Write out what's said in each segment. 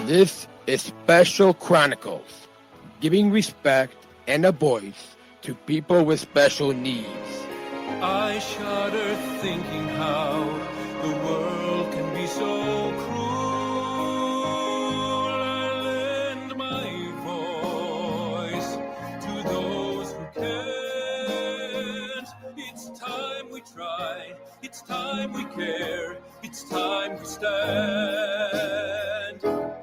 This is Special Chronicles, giving respect and a voice to people with special needs. I shudder thinking how the world can be so cruel. I lend my voice to those who can't. It's time we try, it's time we care, it's time we stand.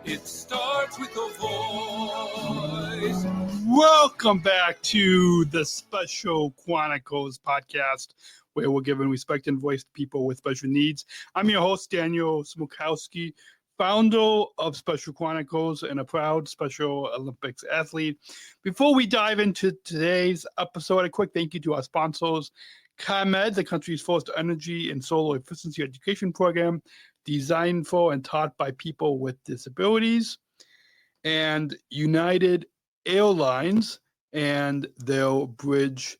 It starts with a voice. Welcome back to the Special Chronicles Podcast, where we're giving respect and voice to people with special needs. I'm your host, Daniel Smrokowski, founder of Special Chronicles and a proud Special Olympics athlete. Before we dive into today's episode, a quick thank you to our sponsors, ComEd, the country's first energy and solar efficiency education program, designed for and taught by people with disabilities, and United Airlines and their Bridge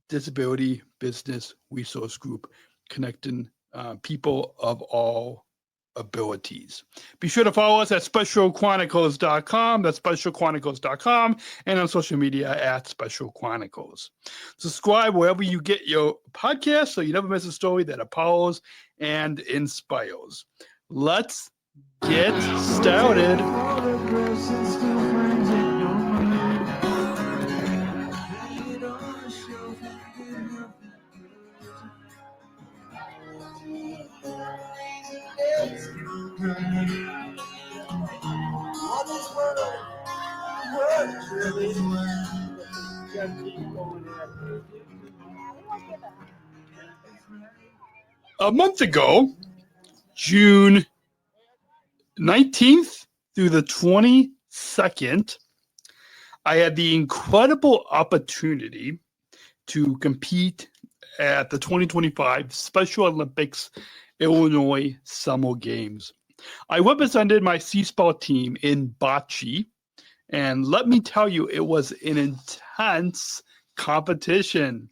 Disability Business Resource Group, connecting people of all abilities. Be sure to follow us at specialchronicles.com. That's specialchronicles.com, and on social media at Special Chronicles. Subscribe wherever you get your podcast so you never miss a story that empowers and inspires. Let's get started. A month ago, June 19th through the 22nd, I had the incredible opportunity to compete at the 2025 Special Olympics Illinois Summer Games. I represented my SEASPAR team in Bocce, and let me tell you, it was an intense competition.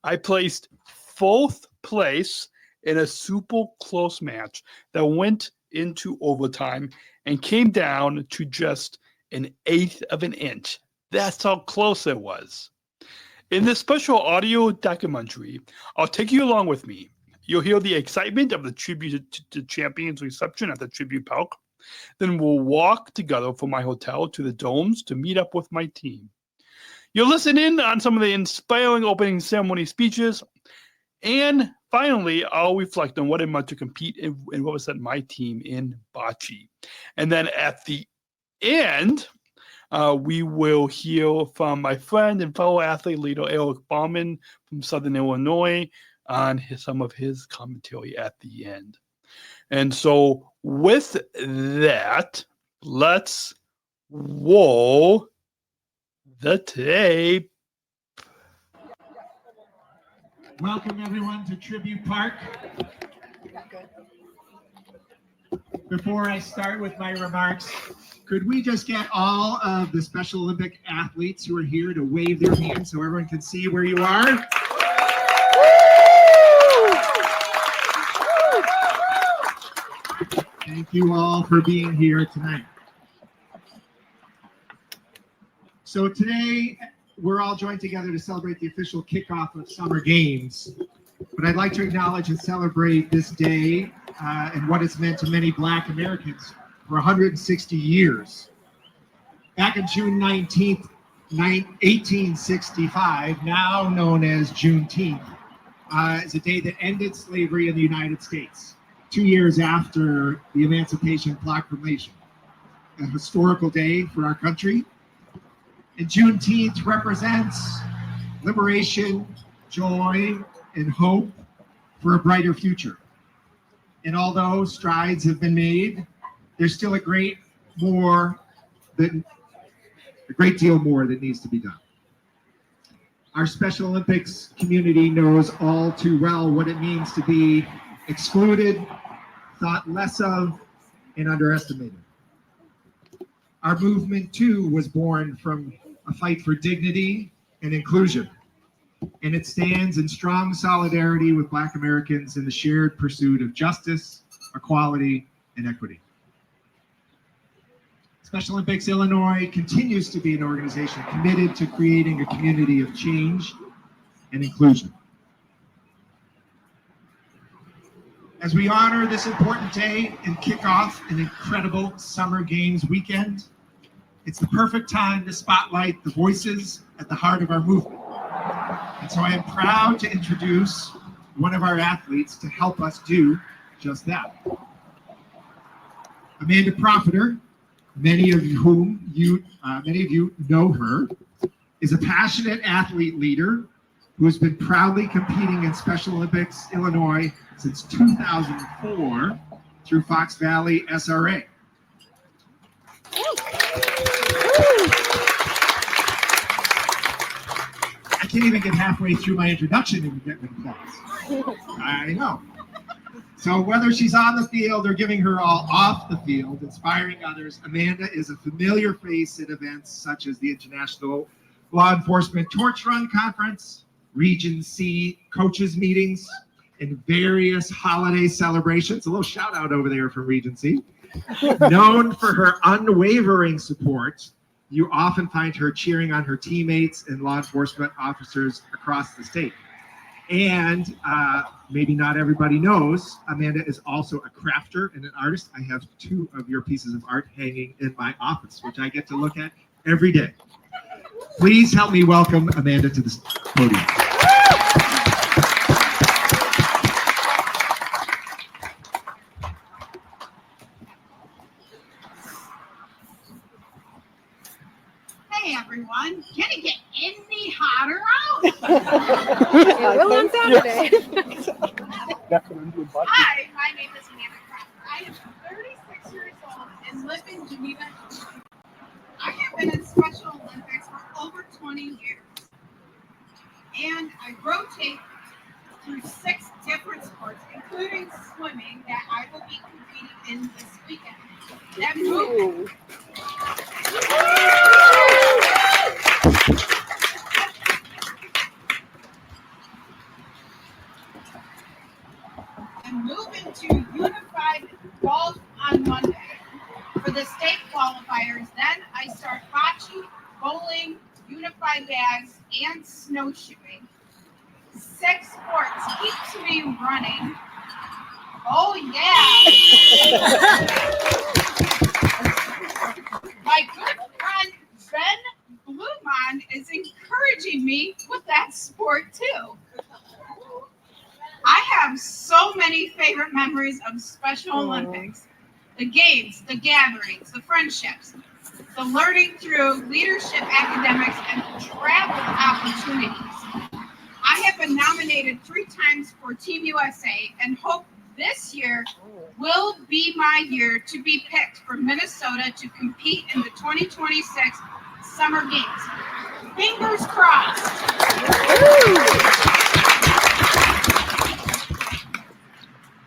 I placed fourth place in a super close match that went into overtime and came down to just an eighth of an inch. That's how close it was. In this special audio documentary, I'll take you along with me. You'll hear the excitement of the Tribute to Champions reception at the Tribute Park. Then we'll walk together from my hotel to the domes to meet up with my team. You'll listen in on some of the inspiring opening ceremony speeches. And finally, I'll reflect on what it meant to compete and represent my team in Bocce. And then at the end, we will hear from my friend and fellow athlete leader, Eric Baumann from Southern Illinois, on some of his commentary at the end. And so with that, let's roll the tape. Welcome everyone to Tribute Park. Before I start with my remarks, could we just get all of the Special Olympic athletes who are here to wave their hands so everyone can see where you are? Thank you all for being here tonight. So today, we're all joined together to celebrate the official kickoff of Summer Games. But I'd like to acknowledge and celebrate this day and what it's meant to many Black Americans for 160 years. Back on June 19th, 1865, now known as Juneteenth, is a day that ended slavery in the United States, 2 years after the Emancipation Proclamation. A historical day for our country. And Juneteenth represents liberation, joy, and hope for a brighter future. And although strides have been made, there's still a great deal more that needs to be done. Our Special Olympics community knows all too well what it means to be excluded, thought less of, and underestimated. Our movement, too, was born from a fight for dignity and inclusion, and it stands in strong solidarity with Black Americans in the shared pursuit of justice, equality, and equity. Special Olympics Illinois continues to be an organization committed to creating a community of change and inclusion. As we honor this important day and kick off an incredible Summer Games weekend, it's the perfect time to spotlight the voices at the heart of our movement. And so I am proud to introduce one of our athletes to help us do just that. Amanda Profiter, many of you know her, is a passionate athlete leader who has been proudly competing in Special Olympics Illinois since 2004 through Fox Valley SRA. I can't even get halfway through my introduction and get applause. I know. So whether she's on the field or giving her all off the field, inspiring others, Amanda is a familiar face at events such as the International Law Enforcement Torch Run Conference, Region C coaches meetings, and various holiday celebrations. A little shout out over there from Region C. Known for her unwavering support, you often find her cheering on her teammates and law enforcement officers across the state. And maybe not everybody knows, Amanda is also a crafter and an artist. I have 2 of your pieces of art hanging in my office, which I get to look at every day. Please help me welcome Amanda to the podium. Hey everyone, can it get any hotter out? It will on Saturday. Hi, my name is Amanda Crawford. I am 36 years old and live in Geneva. I have been in Special Olympics for over 20 years. And I rotate through 6 different sports, including swimming, that I will be competing in this weekend. That movement. I'm moving to unified golf on Monday for the state qualifiers. Then I start bocce, bowling, unified bags, and snowshoeing. 6 sports keeps me running. Oh yeah! My good friend Ben Baumann is encouraging me with that sport too. I have so many favorite memories of Special Olympics. The games, the gatherings, the friendships, the learning through leadership academics and travel opportunities. I have been nominated 3 times for Team USA and hope this year will be my year to be picked for Minnesota to compete in the 2026 Summer Games. Fingers crossed.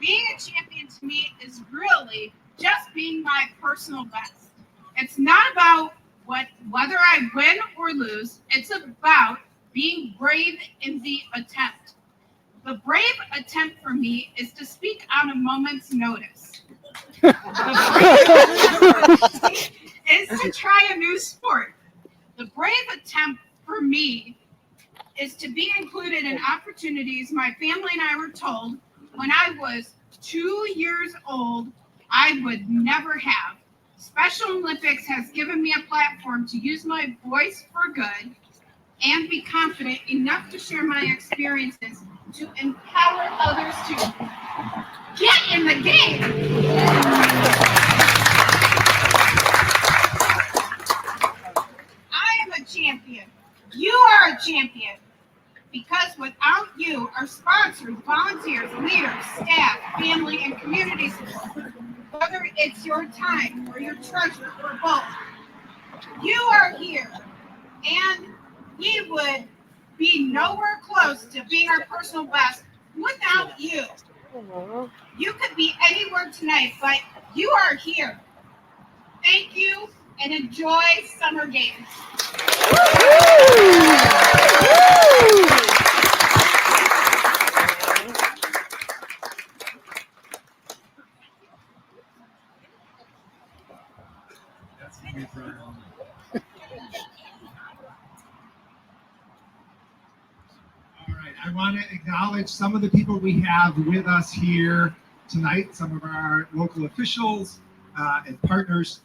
Being a champion to me is really just being my personal best. It's not about whether I win or lose. It's about being brave in the attempt. The brave attempt for me is to speak on a moment's notice. Is to try a new sport. The brave attempt for me is to be included in opportunities my family and I were told when I was 2 years old I would never have. Special Olympics has given me a platform to use my voice for good and be confident enough to share my experiences to empower others to get in the game. I am a champion. You are a champion. Because without you, our sponsors, volunteers, leaders, staff, family, and community support, whether it's your time or your treasure or both, you are here. And we would be nowhere close to being our personal best without you. You could be anywhere tonight, but you are here. Thank you and enjoy Summer Games. me for All right, I want to acknowledge some of the people we have with us here tonight, some of our local officials and partners.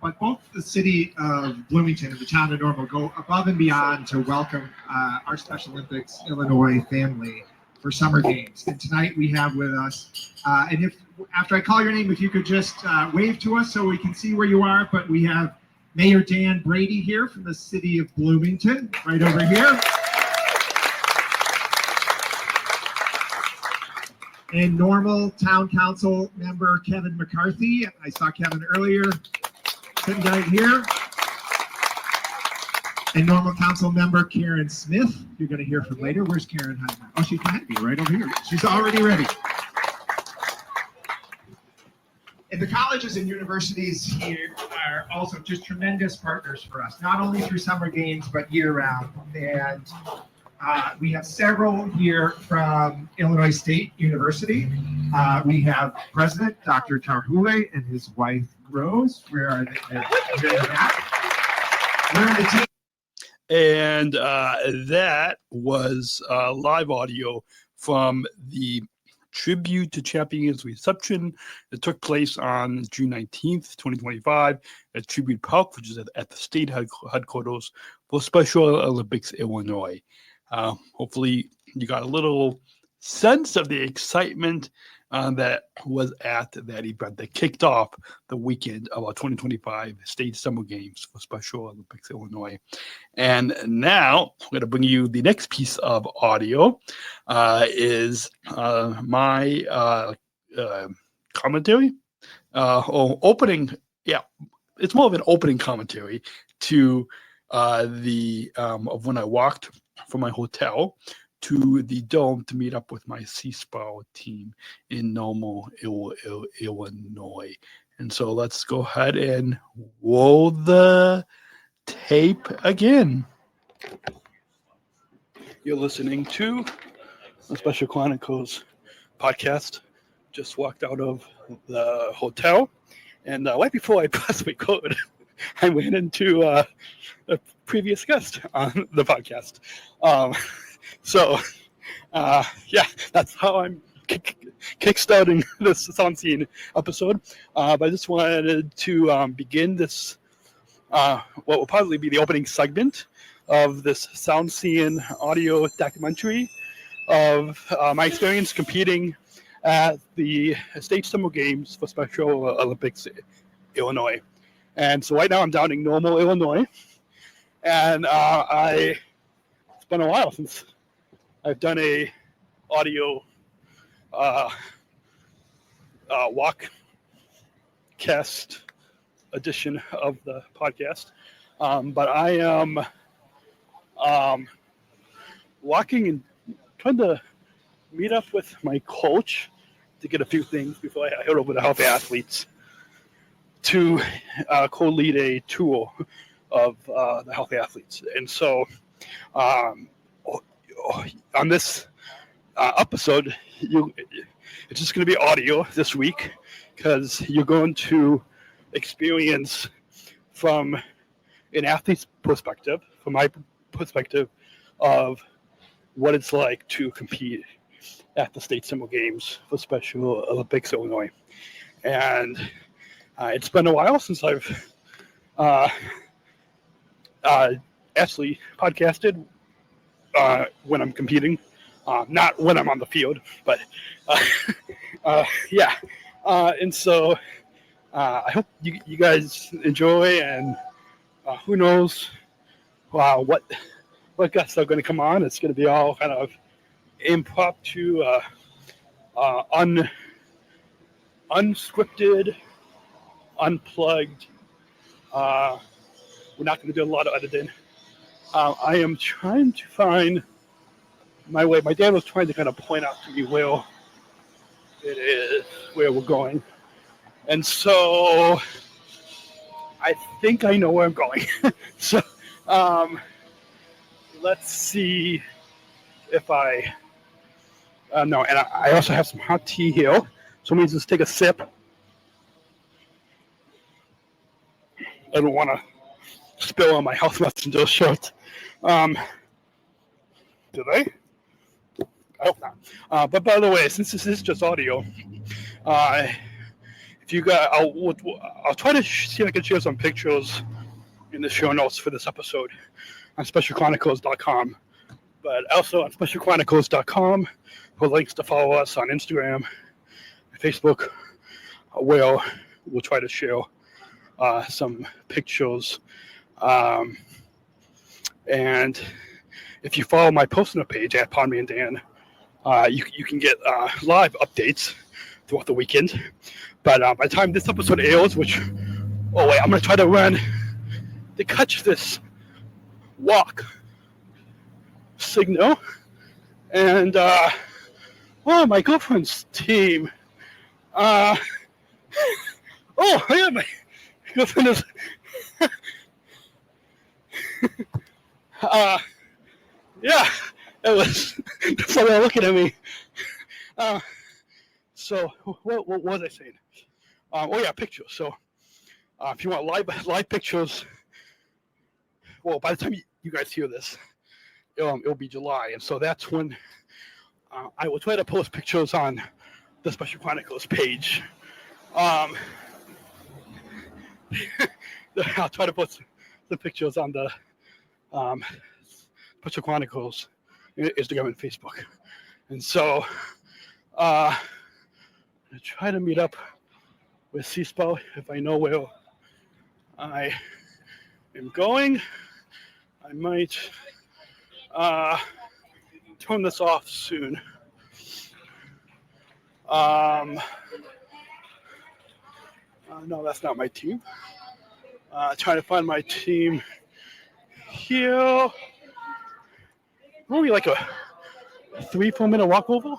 But both the city of Bloomington and the town of Normal go above and beyond to welcome our Special Olympics Illinois family for summer games. And tonight we have with us, and if after I call your name, if you could just wave to us so we can see where you are. But we have Mayor Dan Brady here from the city of Bloomington, right over here. And Normal Town Council member Kevin McCarthy. I saw Kevin earlier, sitting right here. And Normal Council member Karen Smith, you're going to hear from later. Where's Karen hiding? Oh, she's behind me, right over here. She's already ready. And the colleges and universities here are also just tremendous partners for us, not only through summer games, but year-round. And we have several here from Illinois State University. We have President Dr. Tarhule and his wife, Rose. Where are they? They're back. We're in the team. And that was live audio from the Tribute to Champions reception that took place on June 19th, 2025 at Tribute Park, which is at the state headquarters for Special Olympics Illinois. Hopefully you got a little sense of the excitement that was at that event that kicked off the weekend of our 2025 State Summer Games for Special Olympics Illinois. And now I'm going to bring you the next piece of audio is my commentary or opening. Yeah, it's more of an opening commentary to the of when I walked from my hotel to the Dome to meet up with my SEASPAR team in Normal, Illinois. And so let's go ahead and roll the tape again. You're listening to the Special Chronicles Podcast. Just walked out of the hotel. And right before I pressed record, I went into a previous guest on the podcast. So, yeah, that's how I'm kickstarting this Sound Scene episode. But I just wanted to begin this, what will probably be the opening segment of this Sound Scene audio documentary of my experience competing at the State Summer Games for Special Olympics Illinois. And so right now I'm down in Normal, Illinois. And it's been a while since I've done a audio walk-cast edition of the podcast. But I am walking and trying to meet up with my coach to get a few things before I head over to help athletes to co-lead a tour of the healthy athletes. And so on this episode, it's just going to be audio this week because you're going to experience from an athlete's perspective, from my perspective, of what it's like to compete at the State Summer Games for Special Olympics Illinois. And it's been a while since I've actually podcasted when I'm competing, not when I'm on the field, but yeah. And so I hope you guys enjoy, and who knows what guests are going to come on. It's going to be all kind of impromptu, unscripted, unplugged. We're not going to do a lot of editing. I am trying to find my way. My dad was trying to kind of point out to me where it is, where we're going. And so I think I know where I'm going. So let's see if I no, and I also have some hot tea here. So let me just take a sip. I don't want to spill on my House Messenger shirt. Did I? I hope not. But by the way, since this is just audio, if you got, I'll try to see if I can share some pictures in the show notes for this episode on specialchronicles.com. But also on specialchronicles.com for links to follow us on Instagram, Facebook, where we'll try to share some pictures. And if you follow my personal page at Pardon Me and Dan, you can get live updates throughout the weekend. But by the time this episode airs, I'm going to try to run to catch this walk signal. And my girlfriend's team. My girlfriend is. It was funny looking at me. So what was I saying? Pictures. So if you want live pictures, well, by the time you guys hear this, it'll be July, and so that's when I will try to post pictures on the Special Chronicles page. I'll try to post the pictures on the Special Chronicles Instagram and Facebook. And so I'm going to try to meet up with SEASPAR if I know where I am going. I might turn this off soon. No, that's not my team. Trying to find my team here. Maybe like a 3-4 minute walk over.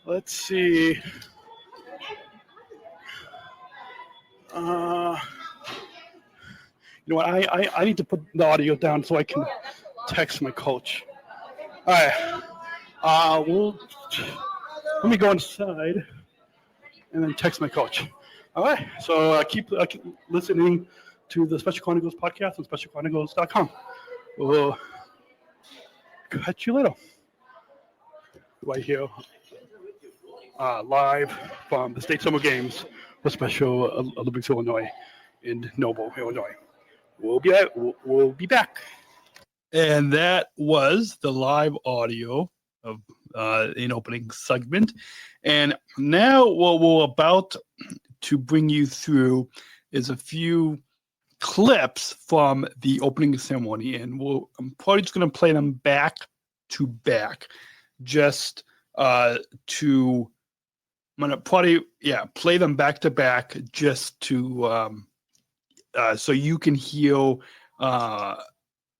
Let's see. You know what? I need to put the audio down so I can text my coach. All right. Let me go inside and then text my coach. All right. So keep listening to the Special Chronicles Podcast on specialchronicles.com. We'll catch you later. Right here, live from the State Summer Games for Special Olympics Illinois in Noble, Illinois. We'll be back. And that was the live audio of an opening segment. And now what we're about to bring you through is a few clips from the opening ceremony, and I'm probably just going to play them back to back, just I'm going to probably play them back to back just to so you can hear a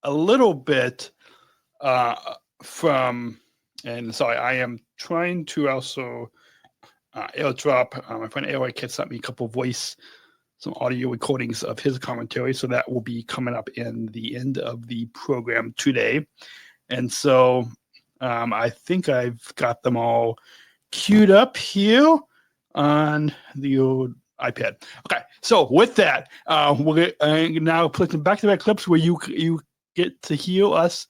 little bit from. And sorry, I am trying to also airdrop. My friend Eric had sent me a couple of some audio recordings of his commentary, so that will be coming up in the end of the program today. And so I think I've got them all queued up here on the old iPad. Okay, so with that, we're now putting back-to-back clips where you get to hear us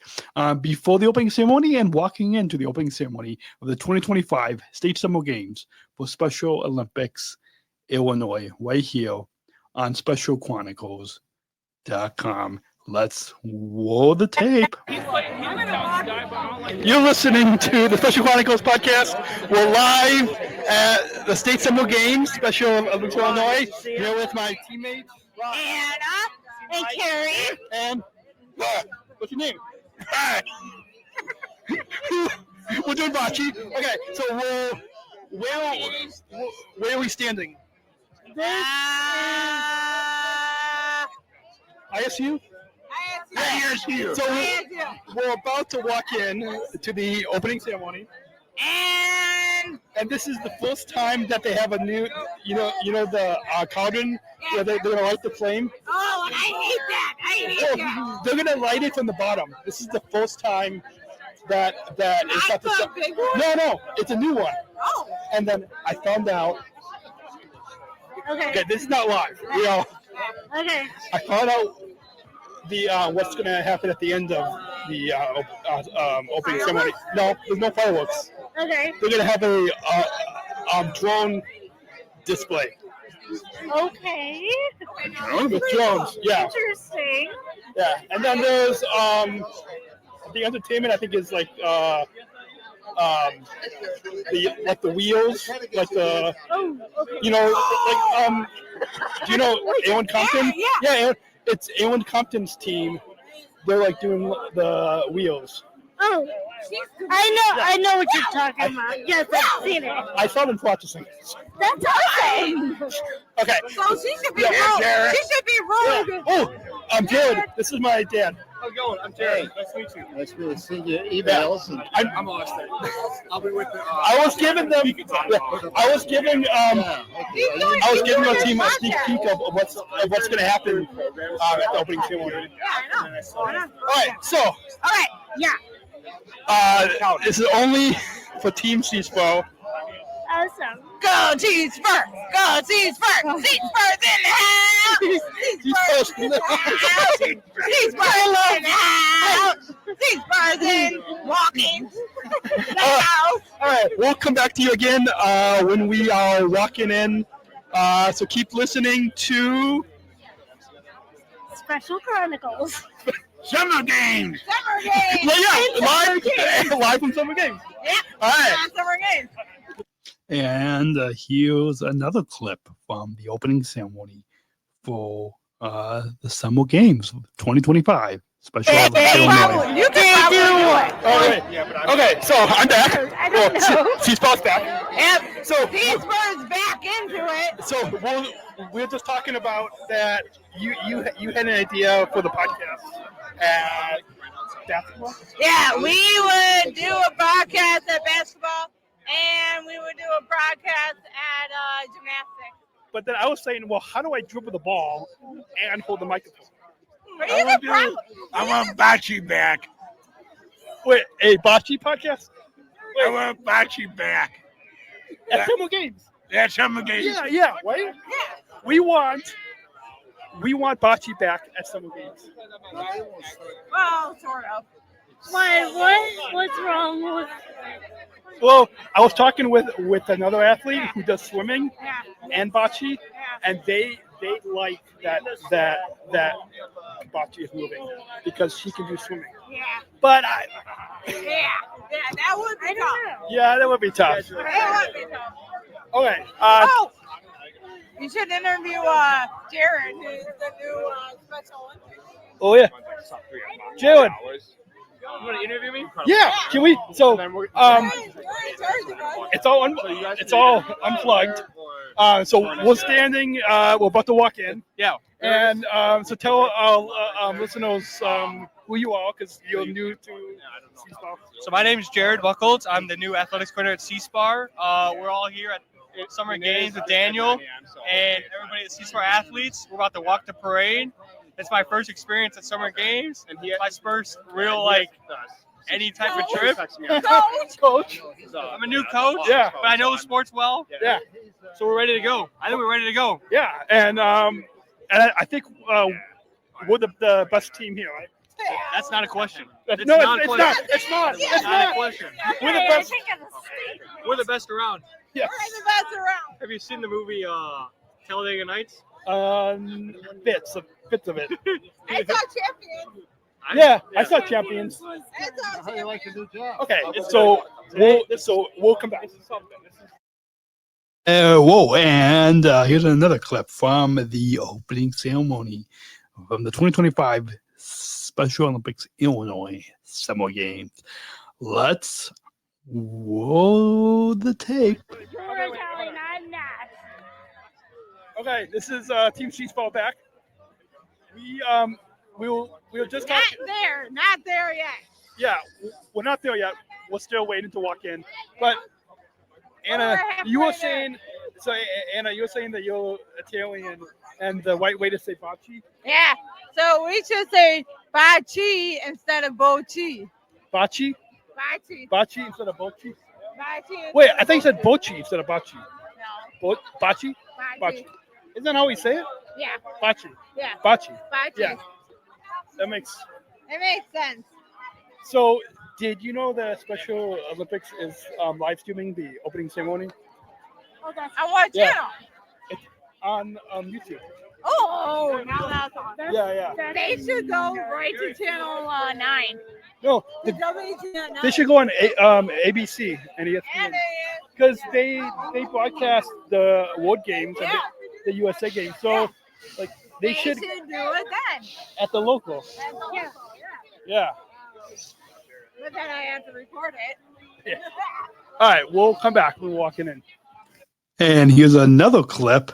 before the opening ceremony and walking into the opening ceremony of the 2025 State Summer Games for Special Olympics Illinois, right here on specialchronicles.com. Let's roll the tape. You're listening to the Special Chronicles Podcast. We're live at the State Summer Games, Special Olympics Illinois. Here with my teammates, Anna and Carrie. And what's your name? We're doing Bocce. Okay, so where are we standing? ISU? ISU. So we're about to walk in to the opening ceremony. And this is the first time that they have a new, you know the cauldron where they're going to light the flame. Oh, I hate that. that. They're going to light it from the bottom. This is the first time that it's not the big one? No, it's a new one. Oh. And then I found out Okay, this is not live. Okay. I found out the what's going to happen at the end of the opening ceremony. No, there's no fireworks. Okay. They're going to have a drone display. Okay. With drones, yeah. Interesting. Yeah, and then there's the entertainment. I think is like the wheels, like the Oh, okay. do you know Alan Compton? Yeah, it's Alan Compton's team. They're like doing the wheels. Oh, I know what you're talking about. Yes, I've seen it. I saw them practicing. That's awesome. Okay. So she should be Yeah, rogue. Jared. She should be rogue. Yeah. Oh, I'm Jared. This is my dad. How's it going? I'm Jared. Nice to meet you. Nice to see your emails. And I'm Austin. I'll be with I was giving them. I was giving our team a sneak peek of what's going to happen at the opening ceremony. Yeah, I know. All right, so All right. Yeah. this is only for Team SEASPAR. Awesome. Go Cheeseburg. Go Cheeseburg. Cheeseburg's in the house. Cheeseburg's in the house. Cheeseburg's in the house. Cheeseburg's in walking the house. All right, we'll come back to you again when we are rocking in. So keep listening to Special Chronicles. Summer Games. Summer games. Live from Summer Games. Yeah. All right. Summer games. And here's another clip from the opening ceremony for the Summer Games 2025 Special Olympics Illinois. You can do it. All right. Okay, so I'm back. I don't know. SEASPAR's back. Yep. So Cheeseburg's back into it. So we're just talking about that. You had an idea for the podcast at basketball. Yeah, we would do a broadcast at basketball, and we would do a broadcast at gymnastics. But then I was saying, well, how do I dribble the ball and hold the microphone? But you could probably. I want Bocce back. Wait, a Bocce podcast? I want Bocce back. At Summer Games. That's Summer Games. Yeah, right? Yeah. We want Bocce back at Summer Games. Well, sort of. What's wrong with? Well, I was talking with another athlete who does swimming Yeah. and bocce, Yeah. and they like that bocce is moving because she can do swimming. Yeah. But Yeah. That would be tough. that would be tough. That would be tough. Okay. Oh, you should interview Jared, who's the new Special Olympics. Oh yeah. Jared. You want to interview me? Yeah. Can we? So it's all unplugged. So we're standing. We're about to walk in. Yeah. And so tell our listeners who you are, because you're new to SEASPAR. So my name is Jared Buckholz. I'm the new athletics coordinator at SEASPAR. We're all here at Summer Games with Daniel and everybody at SEASPAR athletes. We're about to walk the parade. It's my first experience at Summer Games, and my first real any type of trip. Coach. I'm a new coach. Yeah. But I know the sports well. Yeah. So we're ready to go. I think we're ready to go. Yeah. And I think we're the best team here, right? That's not a question. It's not a not. question. It's not. It's not a question. We're the best. We're the best around. Yes. We're the best around. Have you seen the movie Talladega Nights? Bits of it. I saw champions. Yeah, I saw Champions. I saw How do you like the new job? Okay, so we'll come back. Whoa, and here's another clip from the opening ceremony from the 2025 Special Olympics Illinois Summer Games. Let's roll the tape. Okay, this is Team SEASPAR back. We were just talking. Not there yet. Yeah, we're not there yet. We're still waiting to walk in. But Anna, you were saying that you're Italian, and the right way to say bocce. Yeah. So we should say Bocce instead of Bocce. Bocce? Bocce. Bocce instead of bocce? Bocce. Wait, I think you said bocce instead of bocce. No. Bocce? Bocce. Isn't that how we say it? Yeah. Bocce. Yeah. Bocce. Bocce. Yeah. That makes. It makes sense. So, did you know the Special Olympics is live streaming the opening ceremony Okay. On what Yeah. channel? on YouTube? Oh, now that's awesome. Yeah. They should go right to channel 9. No, The WGN 9. they should go on ABC and ESPN because they broadcast the World Games and the USA Games. So, like, they should do it then. at the local. Yeah. Yeah. But then I have to record it. All right, we'll come back. We're walking in. And here's another clip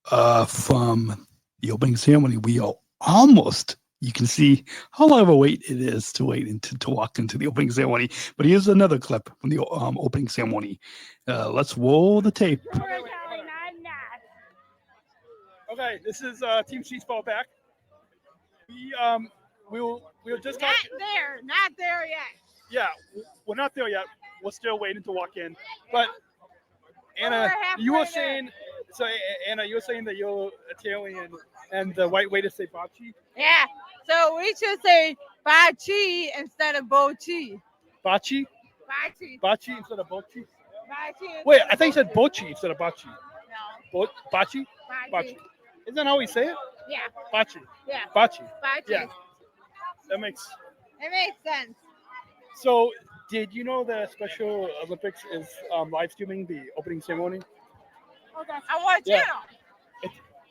from the opening ceremony. We are almost, you can see how long of a wait it is to wait to walk into the opening ceremony. But here's another clip from the opening ceremony. Let's roll the tape. Okay, this is Team SEASPAR back. We'll just Not there yet. Yeah, we're not there yet. We're still waiting to walk in. But Anna, you were saying that you're Italian, and the right way to say bocce? Yeah. So we should say bocce instead of bocce. Bocce? Bocce. Bocce instead of bocce? Bocce. Wait, I think you said bocce instead of bocce. No. Bocce? Bocce. Isn't that how we say it? Yeah. Bocce. Yeah. Bocce. Bocce. Yeah. That makes. It makes sense. So, did you know the Special Olympics is live streaming the opening ceremony Okay. On what channel?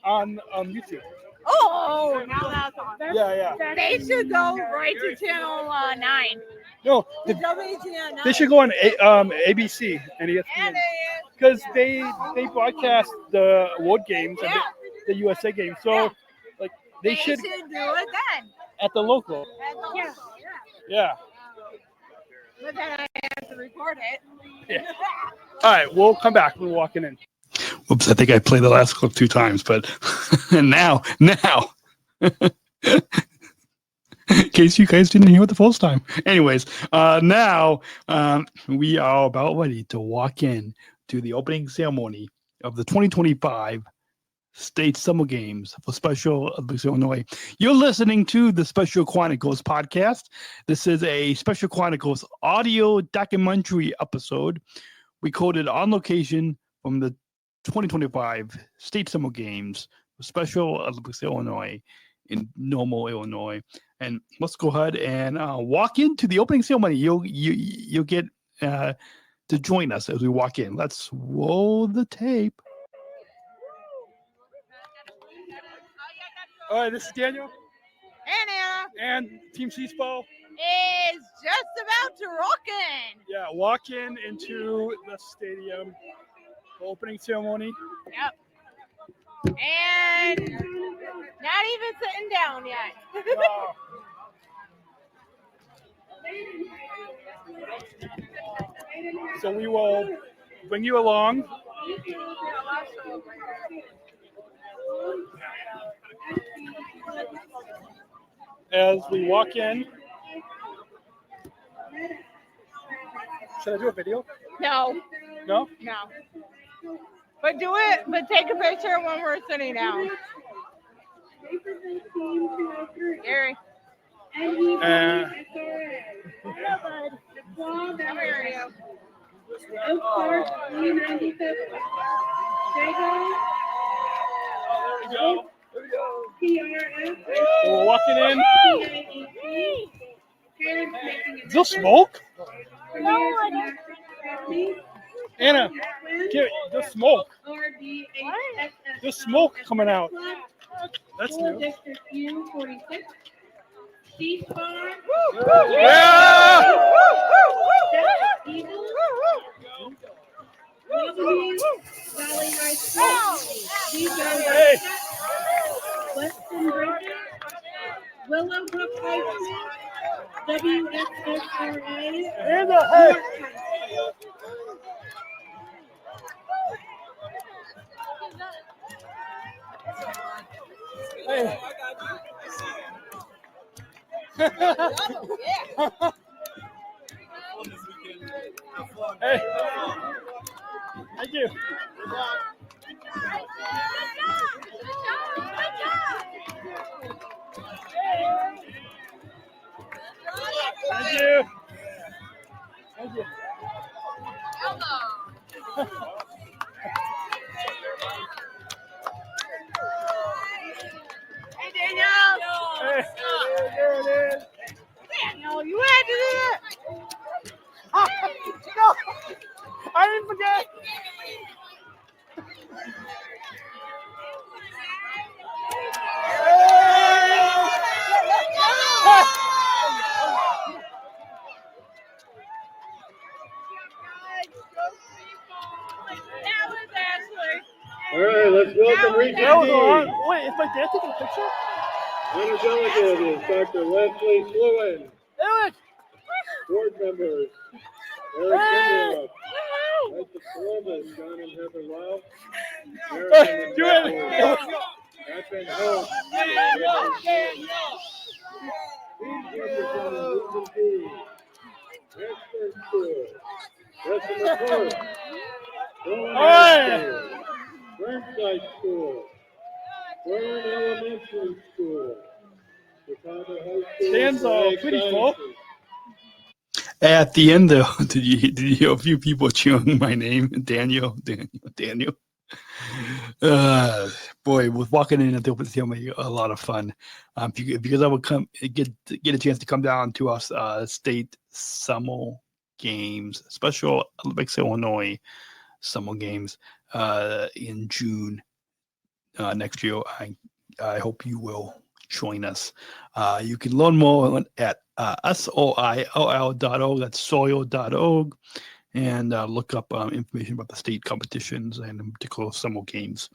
on YouTube? Oh, now that's awesome. Yeah. They should go right to channel 9. No, The WGN 9. they should go on ABC and ESPN because they broadcast the World Games and the USA Games. So, like, they should do it then. at the local. Yeah. Yeah. But then I have to record it. All right, we'll come back. We're walking in. Whoops, I think I played the last clip 2 times, but now, in case you guys didn't hear it the first time. Anyways, now we are about ready to walk in to the opening ceremony of the 2025 State Summer Games for Special Olympics Illinois. You're listening to the Special Chronicles Podcast. This is a Special Chronicles audio documentary episode recorded on location from the 2025 State Summer Games for Special Olympics Illinois in Normal, Illinois. And let's go ahead and walk into the opening ceremony. You'll get to join us as we walk in. Let's roll the tape. All right, this is Daniel. And Anna And Team SEASPAR. is just about to rock in. Yeah, walk into the stadium for opening ceremony. Yep. And not even sitting down yet. So we will bring you along. As we walk in. Should I do a video? No. No? No. But do it, but take a picture when we're sitting down. Gary. Uh, Come here, you. we're walking in. Is there smoke? Anna, there's smoke. There's smoke coming out. That's new. Yeah! Hey! Weston Bridges, Willow Brook High School, WSSRA, In the head! Hey! Hey! Thank you. Hey, Daniel. Hey, there it is. Daniel, you had to do it. No, I didn't forget. That was Ashley. All right, let's welcome Regent That was D. on. Wait, is my dad taking a picture? Honor delegate is Dr. Leslie Slewin. Eric! Board members, Eric Baumann, Knights of Columbus, John and Heather Lau, American and Do it! Advent Hope, Teams representing Regent D, Ashburn School, Bessemer Park, Rowan High School, Burnside School, Warren Elementary School, Chicago High School. Stands Ag pretty Sciences. full. At the end, though, did you hear a few people cheering my name? Daniel. Boy, with walking in at the open ceremony, a lot of fun. Because I would get a chance to come down to us state summer games, Special Olympics Illinois summer games in June next year. I hope you will join us. You can learn more at soill.org. That's soil.org. And look up information about the state competitions and in particular summer games.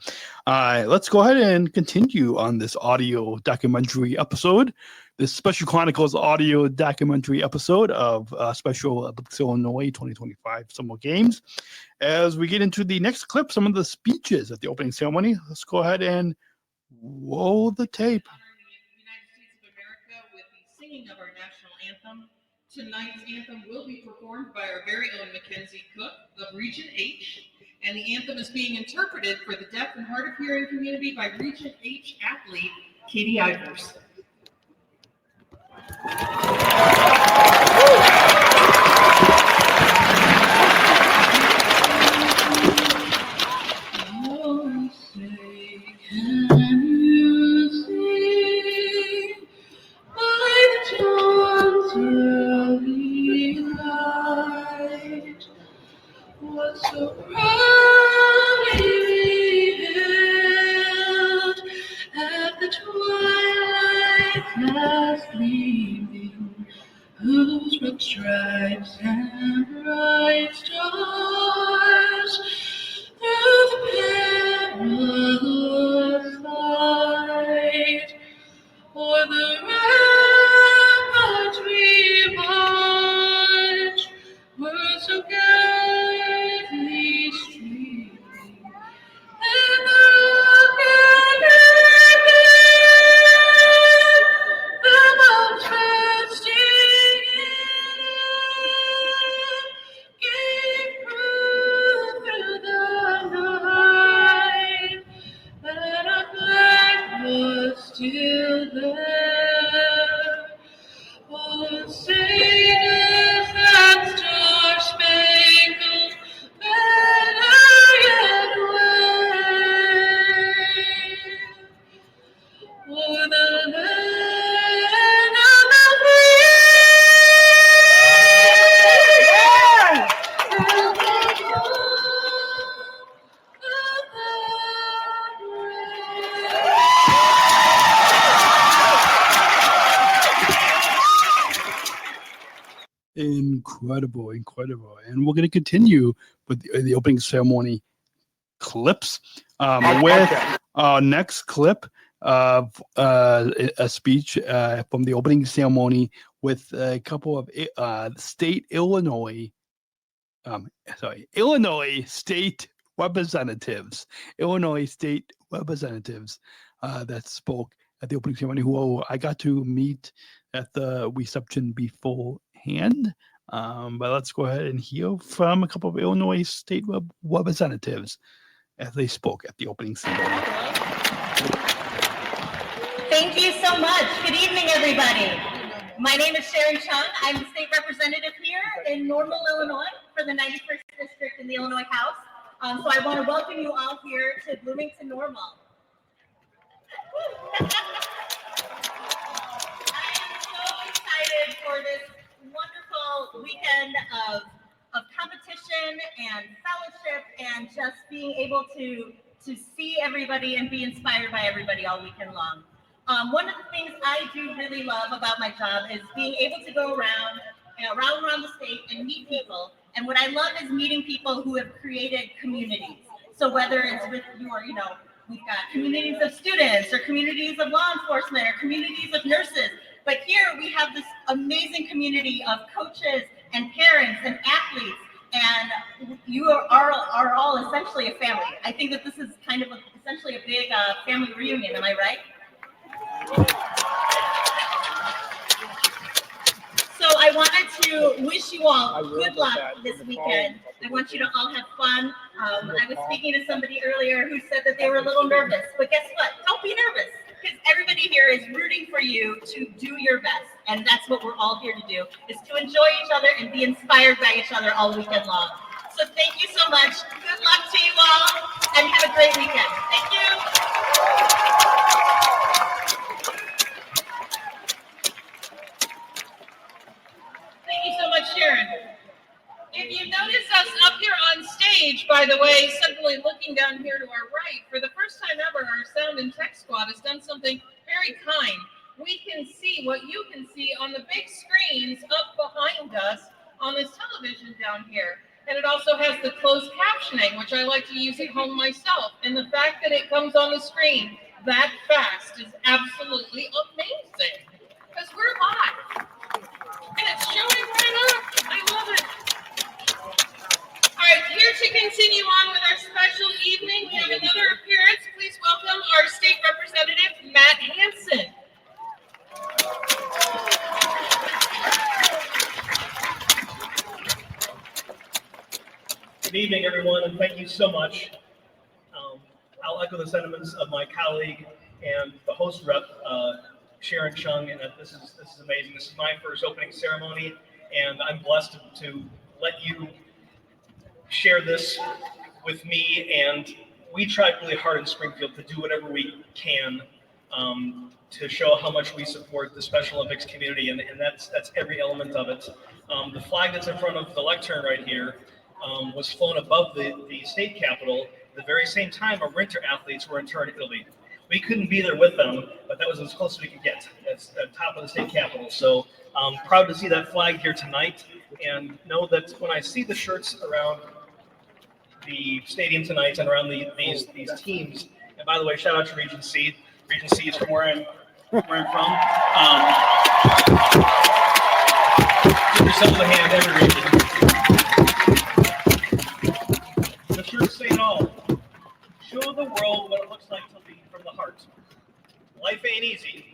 Let's go ahead and continue on this audio documentary episode, this Special Chronicles audio documentary episode of Special Olympics Illinois 2025 Summer Games. As we get into the next clip, some of the speeches at the opening ceremony, let's go ahead and roll the tape. United States of America with the singing of our national anthem. Tonight's anthem will be performed by our very own Mackenzie Cook of Region H, and the anthem is being interpreted for the deaf and hard of hearing community by Region H athlete Katie Ivers. Oh, say, can you see by the dawn's early light what so proudly we hailed at the twilight's last gleaming, whose red stripes and bright stars through the perilous fight o'er the ramparts we marched were so gallantly streaming, and the rocket the bombs bursting in gave proof through the night that our flag was still there. Oh, say does that star-spangled banner yet wave o'er the land of the free and the home of the brave. Incredible. And we're going to continue with the opening ceremony clips with our next clip of a speech from the opening ceremony with a couple of Illinois state representatives that spoke at the opening ceremony, who I got to meet at the reception beforehand. But let's go ahead and hear from a couple of Illinois state representatives as they spoke at the opening ceremony. Thank you so much. Good evening, everybody. My name is Sharon Chung. I'm the state representative here in Normal, Illinois for the 91st District in the Illinois House. So I want to welcome you all here to Bloomington Normal. I am so excited for this wonderful weekend of competition and fellowship and just being able to see everybody and be inspired by everybody all weekend long. One of the things I do really love about my job is being able to go around the state and meet people. And what I love is meeting people who have created communities. So whether it's with your, we've got communities of students or communities of law enforcement or communities of nurses. But here we have this amazing community of coaches and parents and athletes. And you are all essentially a family. I think that this is kind of essentially a big family reunion. Am I right? So I wanted to wish you all good luck this weekend. I want you to all have fun. I was speaking to somebody earlier who said that they were a little nervous, but guess what? Don't be nervous, because everybody here is rooting for you to do your best. And that's what we're all here to do, is to enjoy each other and be inspired by each other all weekend long. So thank you so much. Good luck to you all, and have a great weekend. Thank you. Thank you so much, Sharon. If you notice us up here on stage, by the way, suddenly looking down here to our right, for the first time ever, our sound and tech squad has done something very kind. We can see what you can see on the big screens up behind us on this television down here. And it also has the closed captioning, which I like to use at home myself. And the fact that it comes on the screen that fast is absolutely amazing, because we're live. And it's showing right up. I love it. All right, here to continue on with our special evening, we have another appearance. Please welcome our state representative, Matt Hansen. Good evening, everyone, and thank you so much. I'll echo the sentiments of my colleague and the host rep, Sharon Chung, and this is amazing. This is my first opening ceremony, and I'm blessed to let you share this with me. And we tried really hard in Springfield to do whatever we can to show how much we support the Special Olympics community, and that's every element of it. The flag that's in front of the lectern right here was flown above the state capitol at the very same time our winter athletes were interred in Italy. We couldn't be there with them, but that was as close as we could get. That's at the top of the state capitol. So proud to see that flag here tonight, and know that when I see the shirts around the stadium tonight and around these teams, and by the way, shout out to Region C. Region C is from where I'm from. Give yourselves a hand, every region. The shirts say it all. Show the world what it looks like to lead from the heart. Life ain't easy.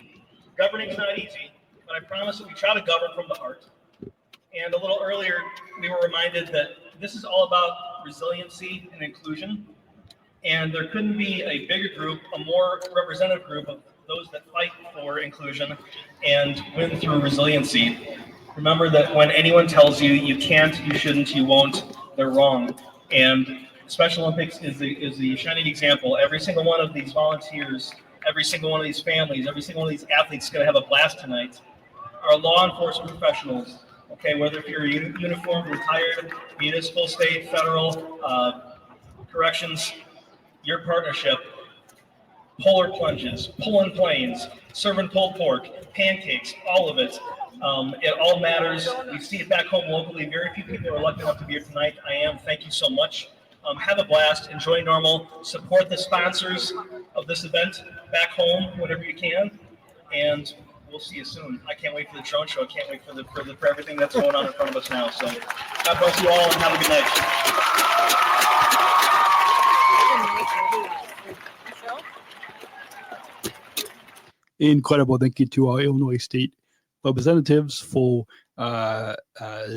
Governing's not easy, but I promise that we try to govern from the heart. And a little earlier, we were reminded that this is all about resiliency and inclusion. And there couldn't be a bigger group, a more representative group of those that fight for inclusion and win through resiliency. Remember that when anyone tells you you can't, you shouldn't, you won't, they're wrong. And Special Olympics is the shining example. Every single one of these volunteers, every single one of these families, every single one of these athletes is going to have a blast tonight. Our law enforcement professionals, okay, whether if you're uniformed, retired, municipal, state, federal, corrections, your partnership, polar plunges, pulling planes, serving pulled pork, pancakes, all of it. It all matters. We see it back home locally. Very few people are lucky enough to be here tonight. I am. Thank you so much. Have a blast. Enjoy normal. Support the sponsors of this event back home whenever you can. And we'll see you soon. I can't wait for the drone show. I can't wait for everything that's going on in front of us now. So God bless you all and have a good night. Incredible. Thank you to our Illinois State representatives for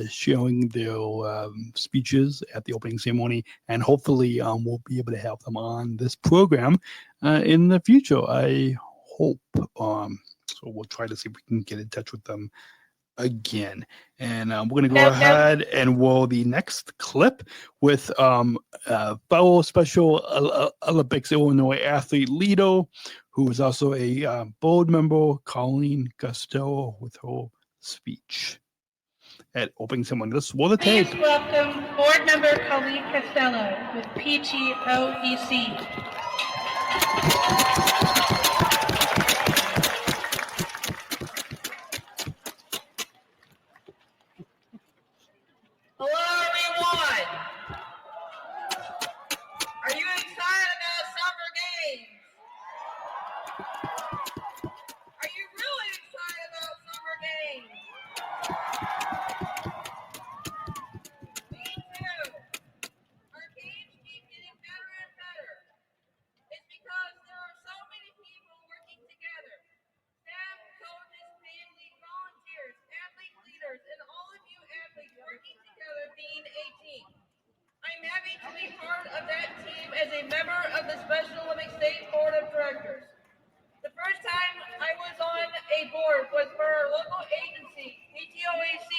sharing their speeches at the opening ceremony, and hopefully we'll be able to have them on this program in the future. I hope. So we'll try to see if we can get in touch with them again. And we're going to go ahead and roll the next clip with fellow Special Olympics Illinois athlete Lido, who is also a board member, Colleen Costello, with her speech at opening ceremony. Let's roll the tape. Please welcome board member Colleen Costello with PGOEC. Hello, everyone. Are you excited about summer games? Are you really excited about summer games? Me too. Our games keep getting better and better. It's because there are so many people working together. Staff, coaches, families, volunteers, athlete leaders, and all of you athletes working together being a team. I'm happy to be part of that team as a member of the Special Olympics State Board of Directors. The first time I was on a board was for our local agency, PGOAC.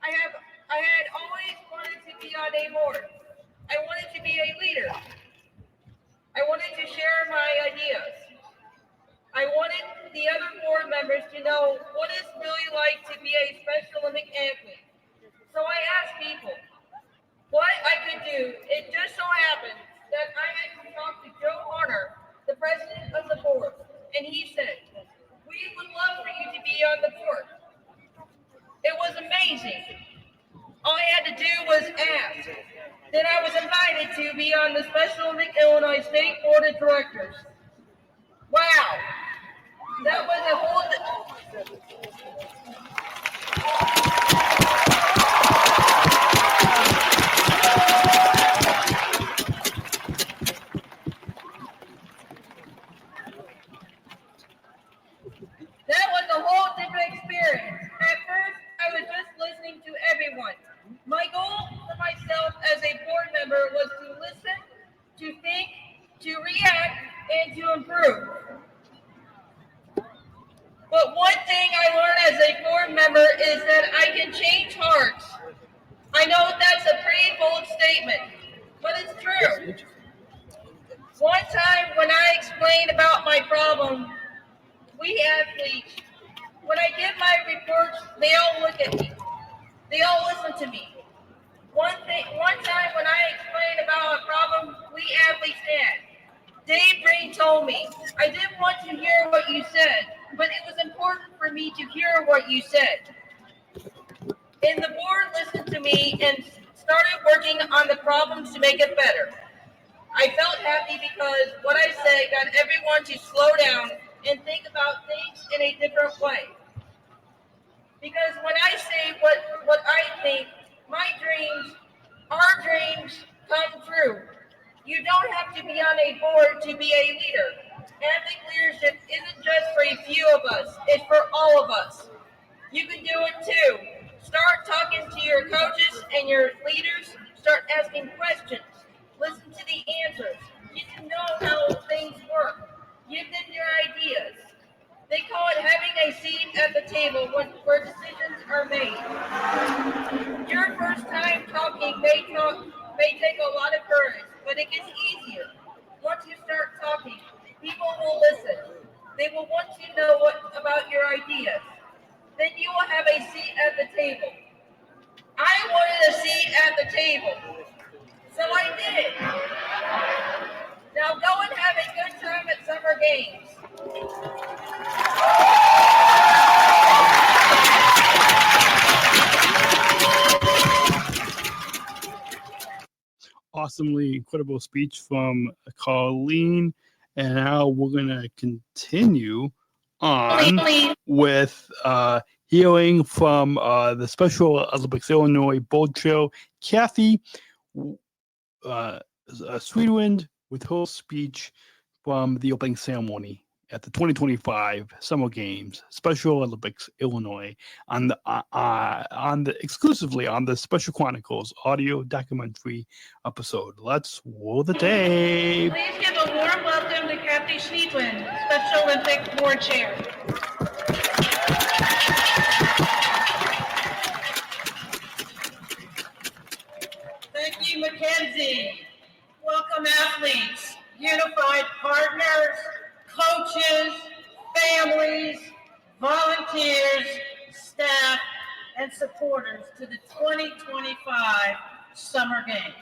I had always wanted to be on a board. I wanted to be a leader. I wanted to share my ideas. I wanted the other board members to know what it's really like to be a Special Olympic athlete. So I asked people what I could do. It just so happened that I had to talk to Joe Horner, the president of the board, and he said, "We would love for you to be on the board." It was amazing. All I had to do was ask. Then I was invited to be on the Special Olympic Illinois State Board of Directors. Wow. That was a whole... That was a whole different experience. At first, I was just listening to everyone. My goal for myself as a board member was to listen, to think, to react, and to improve. But one thing I learned as a board member is that I can change hearts. I know that's a pretty bold statement, but it's true. One time when I explained about my problem, we athletes, when I give my reports, they all look at me. They all listen to me. One time when I explained about a problem we athletes had, Dave Green told me, "I didn't want to hear what you said, but it was important for me to hear what you said." And the board listened to me and started working on the problems to make it better. I felt happy because what I said got everyone to slow down and think about things in a different way. Because when I say what I think, my dreams, our dreams come true. You don't have to be on a board to be a leader. Athlete leadership isn't just for a few of us, it's for all of us. You can do it too. Start talking to your coaches and your leaders. Start asking questions. Listen to the answers. Get to know how things work. Give them your ideas. They call it having a seat at the table where decisions are made. Your first time talking may take a lot of courage, but it gets easier. Once you start talking, people will listen. They will want to know about your ideas. Then you will have a seat at the table. I wanted a seat at the table, so I did. Now go and have a good time at summer games. Awesomely incredible speech from Colleen. And now we're going to continue on with hearing from the Special Olympics Illinois Board Chair, Kathy Sweetwind, with her speech from the opening ceremony at the 2025 Summer Games, Special Olympics Illinois, exclusively on the Special Chronicles audio documentary episode. Let's roll the tape. Please give a warm welcome to Kathy Sweetwind, Special Olympics Board Chair. athletes, unified partners, coaches, families, volunteers, staff, and supporters to the 2025 Summer Games.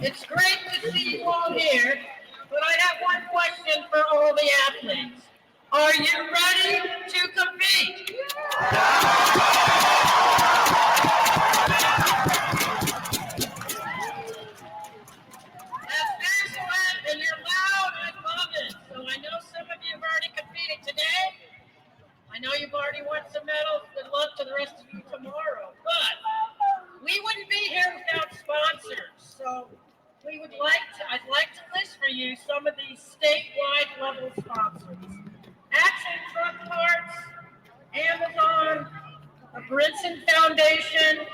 It's great to see you all here, but I have one question for all the athletes. Are you ready to compete? That's excellent, and you're loud. I love it. So I know some of you have already competed today. I know you've already won some medals. Good luck to the rest of you tomorrow. But we wouldn't be here without sponsors. So I'd like to list for you some of these statewide level sponsors. Action Truck Parts, Amazon, the Brinson Foundation,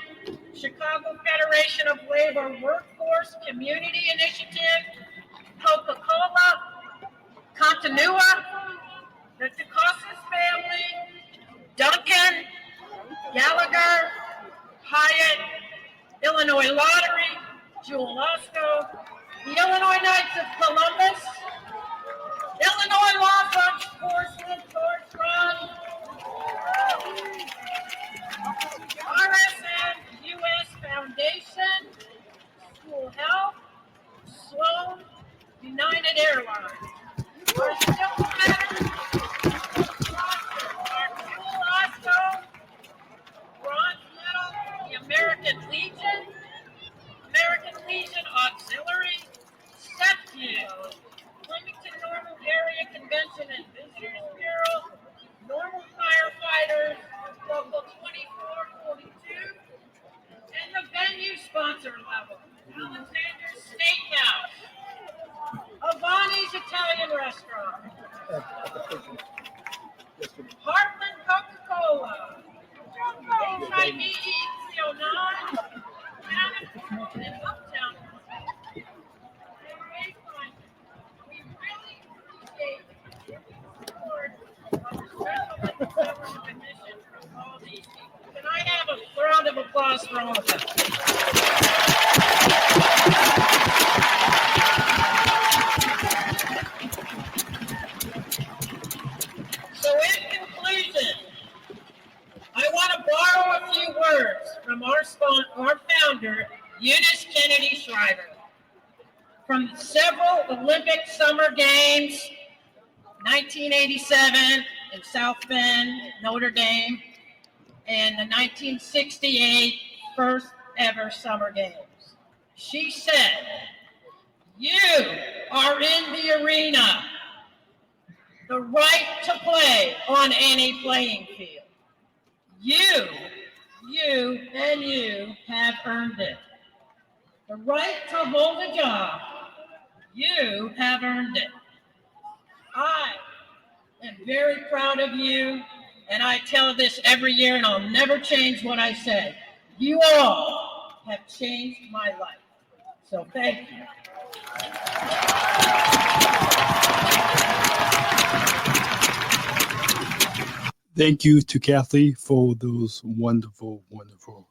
Chicago Federation of Labor Workforce Community Initiative, Coca-Cola, Continua, the DeCostas family, Duncan, Gallagher, Hyatt, Illinois Lottery, Jewel Osco, the Illinois Knights of Columbus, Illinois Law Firm Sportsman Torch Run, RSN US Foundation, School Health, Sloan, United Airlines. Our Silver Medal sponsors are Jewel Osco, Bronze Medal, the American Legion Auxiliary, SEPTU, Bloomington Normal Area Convention and Visitors Bureau, Normal Firefighters, Local 2442, and the venue sponsor level, Alexander's Steakhouse, Avani's Italian Restaurant, Heartland Coca-Cola, HIV 309, and Uptown. We really appreciate the support of the Special Chronicles Commission from all these people. Can I have a round of applause for all of them? So in conclusion, I want to borrow a few words from our founder, Eunice Kennedy Shriver. From several Olympic Summer Games, 1987 in South Bend, Notre Dame, and the 1968 first ever Summer Games. She said, "You are in the arena, the right to play on any playing field. You have earned it. The right to hold a job, you have earned it. I am very proud of you, and I tell this every year, and I'll never change what I say. You all have changed my life. So thank you." Thank you to Kathy for those wonderful, wonderful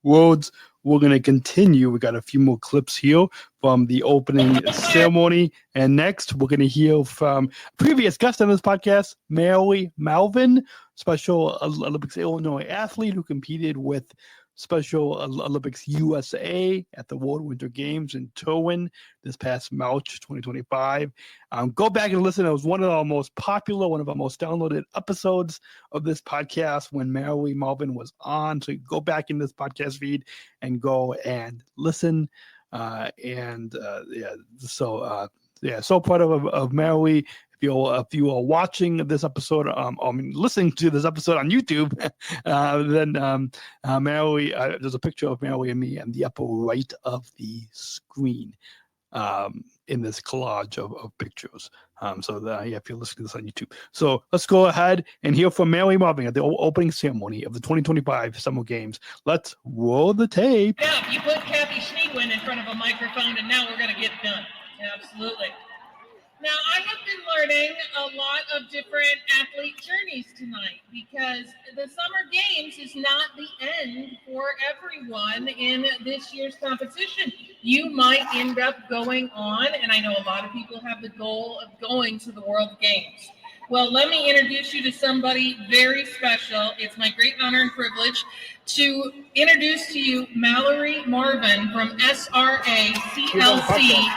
words. We're going to continue. We got a few more clips here from the opening ceremony. And next, we're going to hear from previous guest on this podcast, Malvin, Special Olympics Illinois athlete who competed with Special Olympics USA at the World Winter Games in Turin this past March 2025. Go back and listen. It was one of our most popular, one of our most downloaded episodes of this podcast when Malvin was on. So you go back in this podcast feed and go and listen. So proud of Mallory. If you are watching this episode, listening to this episode on YouTube, then Mallory, there's a picture of Mallory and me in the upper right of the screen in this collage of pictures. If you're listening to this on YouTube. So let's go ahead and hear from Mallory Malvin at the opening ceremony of the 2025 Summer Games. Let's roll the tape. Yeah, you put Kathy Schneewin in front of a microphone, and now we're going to get done. Absolutely. Now, I have been learning a lot of different athlete journeys tonight because the Summer Games is not the end for everyone in this year's competition. You might end up going on, and I know a lot of people have the goal of going to the World Games. Well, let me introduce you to somebody very special. It's my great honor and privilege to introduce to you Mallory Marvin from SRA CLC.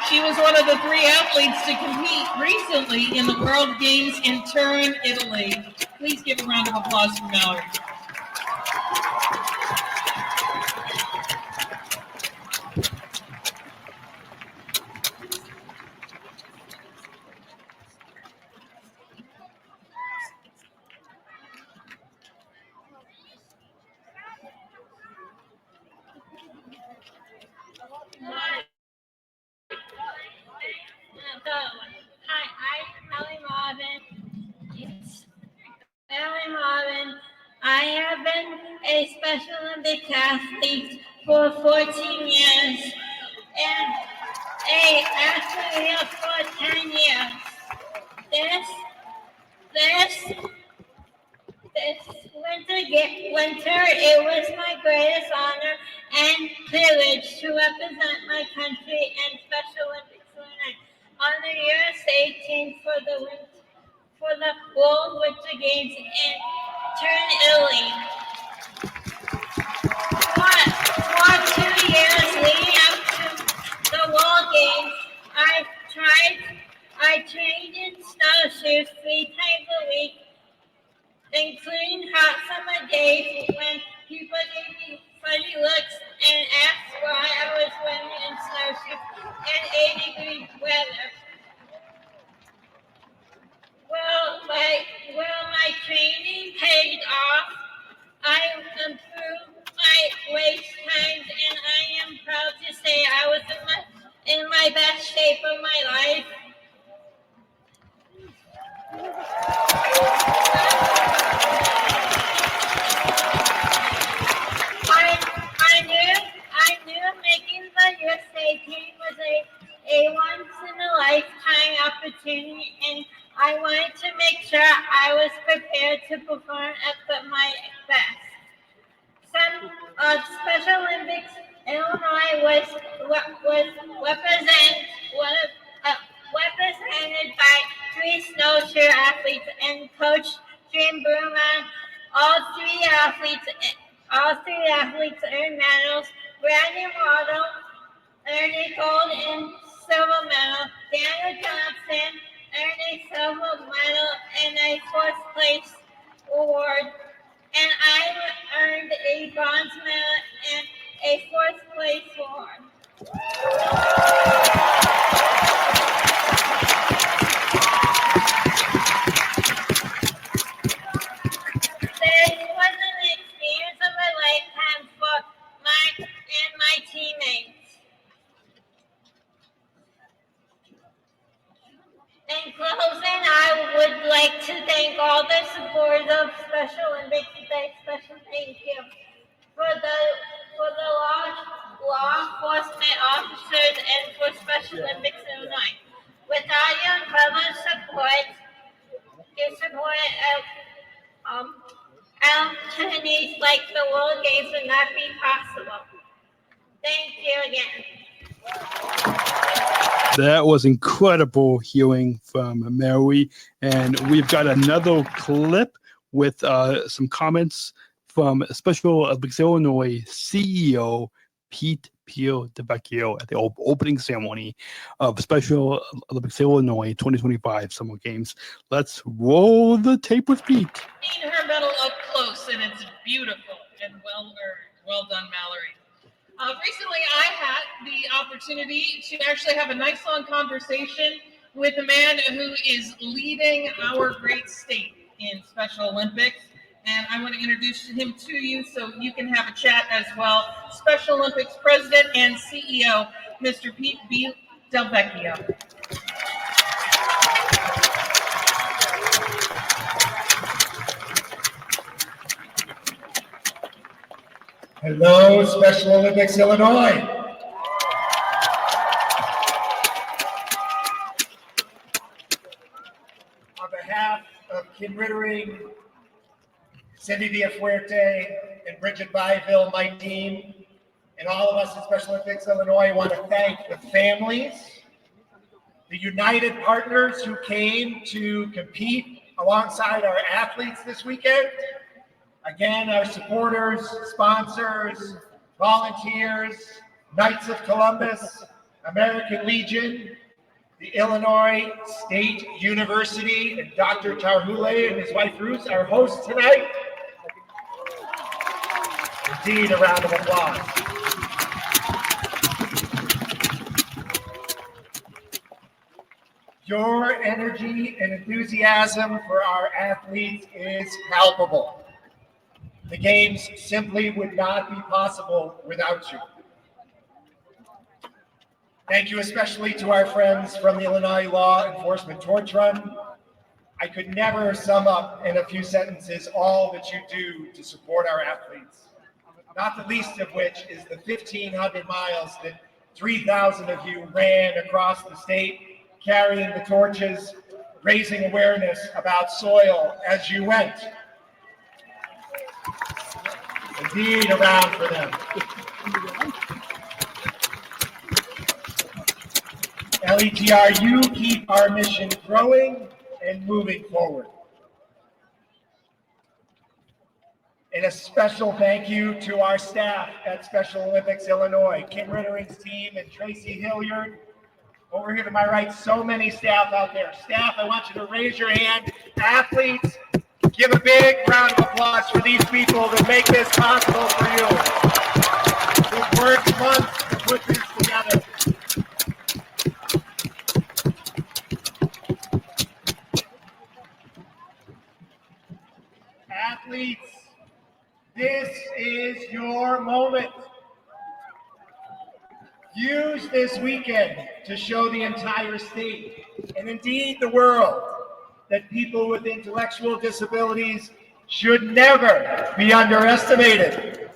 She was one of the 3 athletes to compete recently in the World Games in Turin, Italy. Please give a round of applause for Mallory. Malvin. I have been a Special Olympics athlete for 14 years and a athlete for 10 years. This winter, it was my greatest honor and privilege to represent my country and Special Olympics on the USA team for the World Winter Games in Turin, Italy. For 2 years leading up to the World Games, I trained in snowshoes 3 times a week, including hot summer days when people gave me funny looks and asked why I was swimming in snowshoes in 80-degree weather. Well, my training paid off. I improved my race times, and I am proud to say I was in my best shape of my life. I knew making the USA team was a once-in-a-lifetime opportunity, and I wanted to make sure I was prepared to perform at my best. Some Special Olympics, Illinois was represented by 3 snowshoe athletes and Coach Eric Baumann. All three athletes earned medals. Brandon Waddle earned a gold and silver medal. Daniel Johnson earned a silver medal and a 4th place award. And I earned a bronze medal and a 4th place award. This was an experience of a lifetime for my teammates. In closing, I would like to thank all the supporters of Special Olympics today. Special thank you for the law enforcement officers and for Special Olympics Illinois. Without your incredible support, opportunities like the World Games would not be possible. Thank you again. That was incredible hearing from Mallory. And we've got another clip with some comments from Special Olympics Illinois CEO Pete DeVecchio at the opening ceremony of Special Olympics Illinois 2025 Summer Games. Let's roll the tape with Pete. Seen her medal up close, and it's beautiful and well earned. Well done, Mallory. Recently, I had the opportunity to actually have a nice long conversation with a man who is leading our great state in Special Olympics. And I want to introduce him to you so you can have a chat as well. Special Olympics President and CEO, Mr. Pete B. DelVecchio. Hello, Special Olympics Illinois. Kim Rittering, Cindy Villafuerte, and Bridget Byville, my team, and all of us at Special Olympics Illinois want to thank the families, the united partners who came to compete alongside our athletes this weekend. Again, our supporters, sponsors, volunteers, Knights of Columbus, American Legion, the Illinois State University, and Dr. Tarhule and his wife Ruth, our hosts tonight. Indeed, a round of applause. Your energy and enthusiasm for our athletes is palpable. The games simply would not be possible without you. Thank you especially to our friends from the Illinois Law Enforcement Torch Run. I could never sum up in a few sentences all that you do to support our athletes, not the least of which is the 1,500 miles that 3,000 of you ran across the state, carrying the torches, raising awareness about soil as you went. Indeed, a round for them. LETR, you keep our mission growing and moving forward. And a special thank you to our staff at Special Olympics Illinois, Kim Rittering's team and Tracy Hilliard. Over here to my right, so many staff out there. Staff, I want you to raise your hand. Athletes, give a big round of applause for these people that make this possible for you. We've worked months to put this together. Athletes, this is your moment. Use this weekend to show the entire state, and indeed the world, that people with intellectual disabilities should never be underestimated.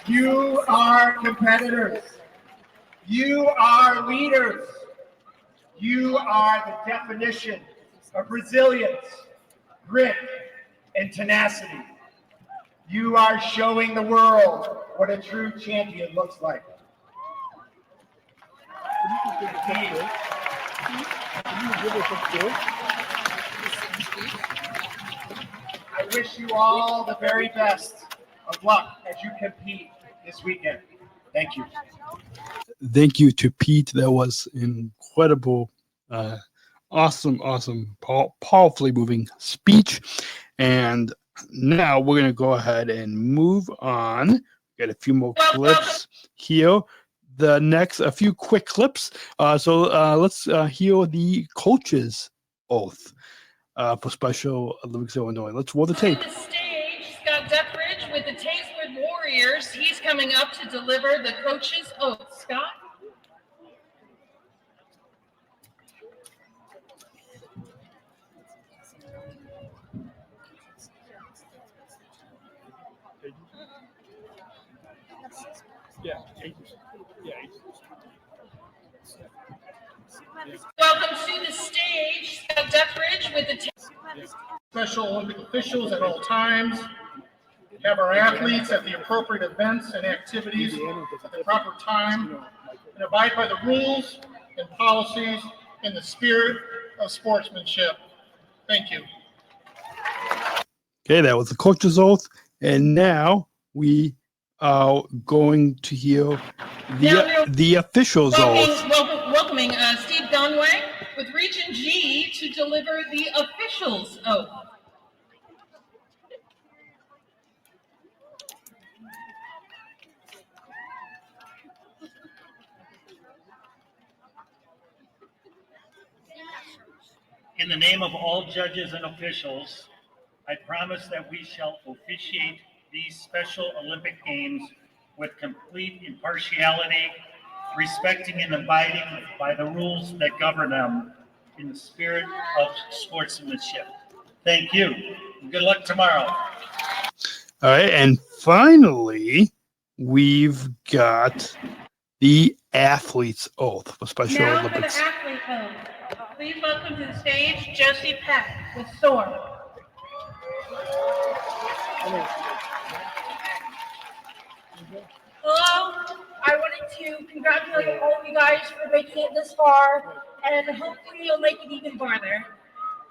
You are competitors. You are leaders. You are the definition of resilience, grit, and tenacity. You are showing the world what a true champion looks like. I wish you all the very best of luck as you compete this weekend. Thank you. Thank you to Pete. That was incredible. Awesome, powerfully moving speech. And now we're going to go ahead and move on. Got a few more clips here. A few quick clips. So let's hear the coach's oath for Special Olympics Illinois. Let's roll the tape. On the stage, Scott Duckridge with the Tastewood Warriors. He's coming up to deliver the coach's oath. Scott? Welcome to the stage, Scott Duckridge with the Special Olympic officials at all times, have our athletes at the appropriate events and activities at the proper time, and abide by the rules and policies in the spirit of sportsmanship. Thank you. Okay, that was the coach's oath. And now we are going to hear the official's oath. Welcoming Steve Donway with Region G to deliver the official's oath. In the name of all judges and officials, I promise that we shall officiate these Special Olympic Games with complete impartiality, respecting and abiding by the rules that govern them in the spirit of sportsmanship. Thank you. Good luck tomorrow. All right, and finally, we've got the athlete's oath for Special Now Olympics. for the athlete oath. Please welcome to the stage Josie Peck with sword. Hello. I wanted to congratulate all of you guys for making it this far, and hopefully you'll make it even farther.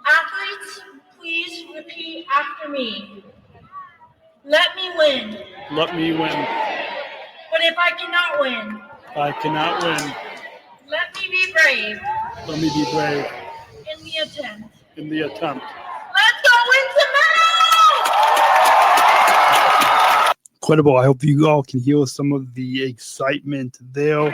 Athletes, please repeat after me. Let me win. Let me win. But if I cannot win, I cannot win. let me be brave Let me be brave in the attempt. in the attempt. Let's go win some medals! Incredible. I hope you all can hear some of the excitement there.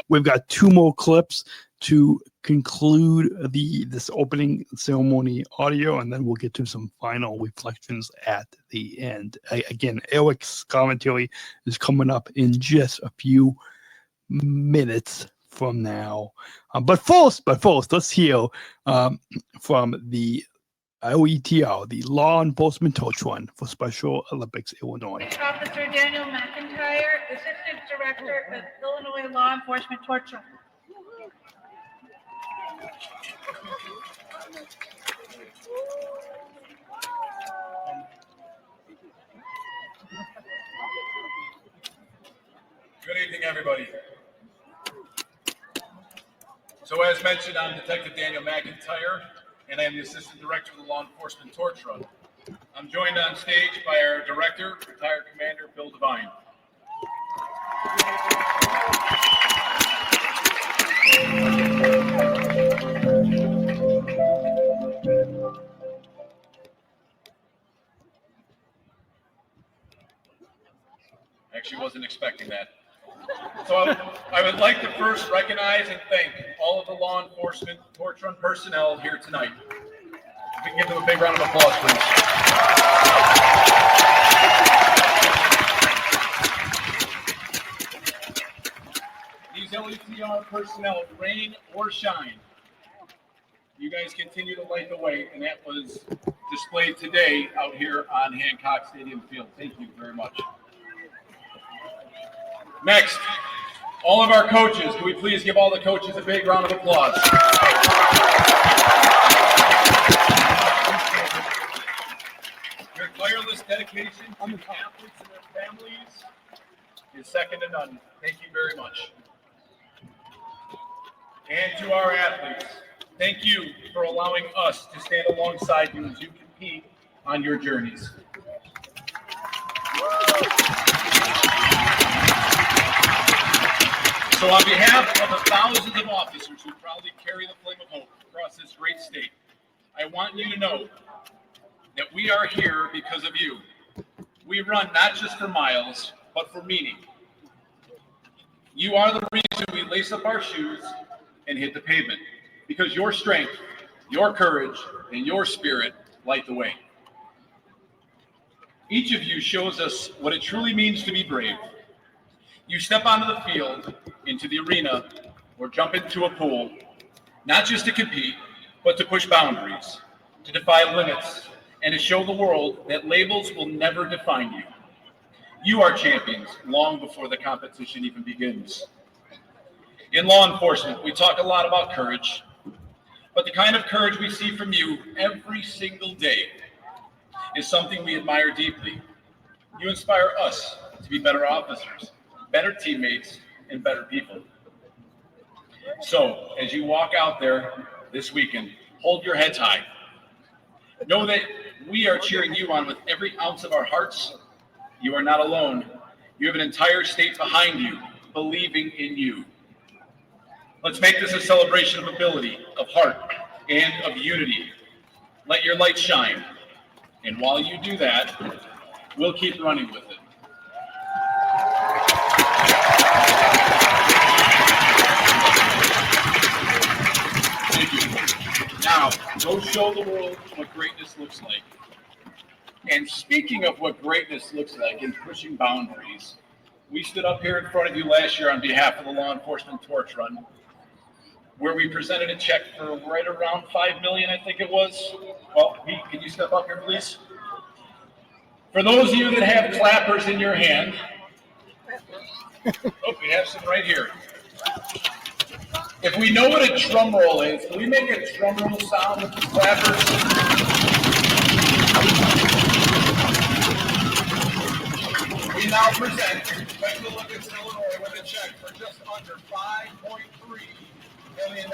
We've got 2 more clips to conclude this opening ceremony audio, and then we'll get to some final reflections at the end. Again, Eric's commentary is coming up in just a few minutes from now. But first, let's hear from the OETR, the Law Enforcement Torch Run for Special Olympics Illinois. Officer Daniel McIntyre, Assistant Director of Illinois Law Enforcement Torch Run. Good evening, everybody. So as mentioned, I'm Detective Daniel McIntyre, and I'm the Assistant Director of the Law Enforcement Torch Run. I'm joined on stage by our Director, Retired Commander Bill Devine. Actually wasn't expecting that. So I would like to first recognize and thank all of the law enforcement torch run personnel here tonight. If we can give them a big round of applause, please. These LETR personnel, rain or shine, you guys continue to light the way, and that was displayed today out here on Hancock Stadium Field. Thank you very much. Next, all of our coaches. Can we please give all the coaches a big round of applause? Your tireless dedication to athletes and their families is second to none. Thank you very much. And to our athletes, thank you for allowing us to stand alongside you as you compete on your journeys. So on behalf of the thousands of officers who proudly carry the flame of hope across this great state, I want you to know that we are here because of you. We run not just for miles, but for meaning. You are the reason we lace up our shoes and hit the pavement, because your strength, your courage, and your spirit light the way. Each of you shows us what it truly means to be brave. You step onto the field, into the arena, or jump into a pool, not just to compete, but to push boundaries, to defy limits, and to show the world that labels will never define you. You are champions long before the competition even begins. In law enforcement, we talk a lot about courage, but the kind of courage we see from you every single day is something we admire deeply. You inspire us to be better officers, better teammates, and better people. So, as you walk out there this weekend, hold your heads high. Know that we are cheering you on with every ounce of our hearts. You are not alone. You have an entire state behind you, believing in you. Let's make this a celebration of ability, of heart, and of unity. Let your light shine. And while you do that, we'll keep running with it. Thank you. Now, go show the world what greatness looks like. And speaking of what greatness looks like in pushing boundaries, we stood up here in front of you last year on behalf of the Law Enforcement Torch Run, where we presented a check for right around $5 million, I think it was. Well, Pete, can you step up here, please? For those of you that have clappers in your hand, oh, we have some right here. If we know what a drum roll is, can we make a drum roll sound with the clappers? We now present Special Olympics Illinois with a check for just under $5.3 million.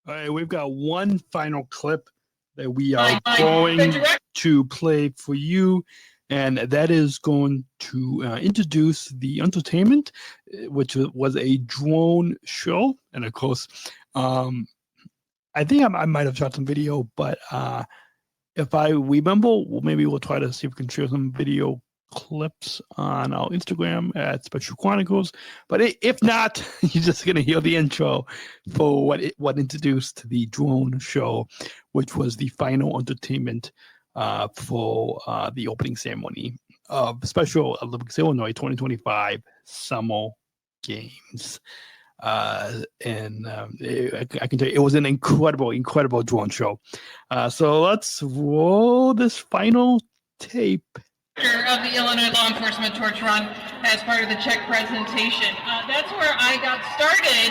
All right, we've got one final clip that we are going to play for you, and that is going to introduce the entertainment, which was a drone show. And of course, I think I might have shot some video, but if I remember, maybe we'll try to see if we can share some video clips on our Instagram at Special Chronicles. But if not, you're just going to hear the intro for what introduced the drone show, which was the final entertainment for the opening ceremony of Special Olympics Illinois 2025 Summer Games. I can tell you, it was an incredible drone show. So let's roll this final tape of the Illinois Law Enforcement Torch Run as part of the check presentation. That's where I got started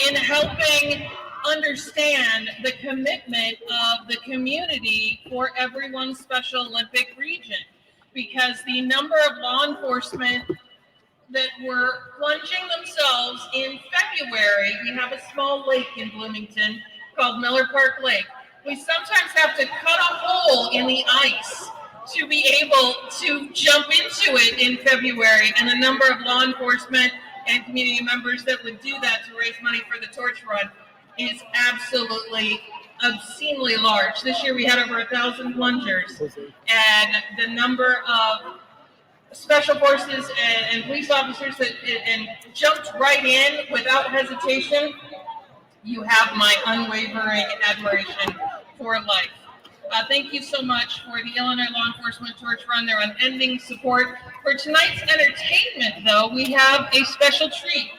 in helping understand the commitment of the community for everyone's Special Olympic region, because the number of law enforcement that were plunging themselves in February, we have a small lake in Bloomington called Miller Park Lake. We sometimes have to cut a hole in the ice to be able to jump into it in February, and the number of law enforcement and community members that would do that to raise money for the Torch Run is absolutely obscenely large. This year we had over 1,000 plungers, and the number of special forces and police officers that jumped right in without hesitation. You have my unwavering admiration for life. Thank you so much for the Illinois Law Enforcement Torch Run, their unending support. For tonight's entertainment, though, we have a special treat.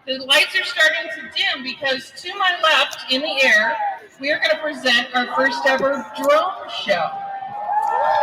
The lights are starting to dim because to my left in the air, we are going to present our first ever drone show.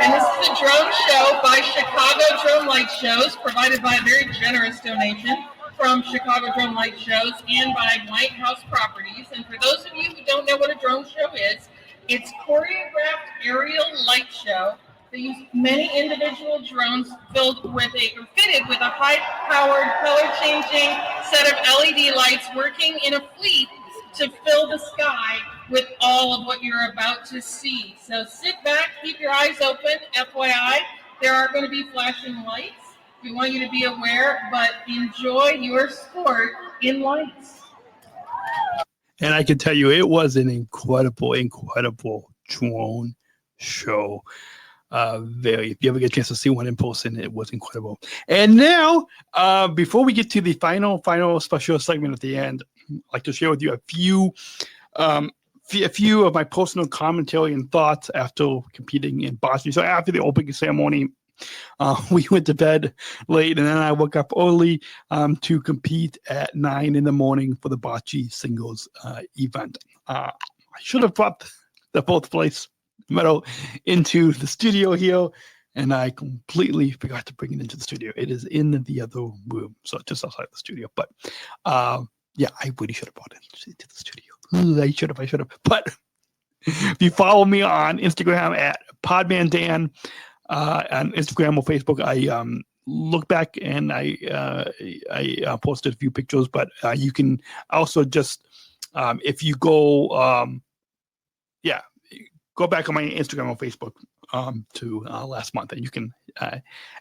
And this is a drone show by Chicago Drone Light Shows, provided by a very generous donation from Chicago Drone Light Shows and by White House Properties. And for those of you who don't know what a drone show is, it's choreographed aerial light show that uses many individual drones fitted with a high-powered, color-changing set of LED lights working in a fleet to fill the sky with all of what you're about to see. So sit back, keep your eyes open. FYI, there are going to be flashing lights. We want you to be aware, but enjoy your sport in lights. And I can tell you, it was an incredible drone show. If you ever get a chance to see one in person, it was incredible. And now, before we get to the final special segment at the end, I'd like to share with you a few of my personal commentary and thoughts after competing in Bocce. So after the opening ceremony, we went to bed late, and then I woke up early to compete at 9 a.m. for the Bocce singles event. I should have brought the fourth place medal into the studio here, and I completely forgot to bring it into the studio. It is in the other room, so just outside the studio. But yeah, I really should have brought it into the studio. I should have. But if you follow me on Instagram at PodmanDan, on Instagram or Facebook, I look back and I posted a few pictures, but you can also just if you go go back on my Instagram or Facebook to last month, and you can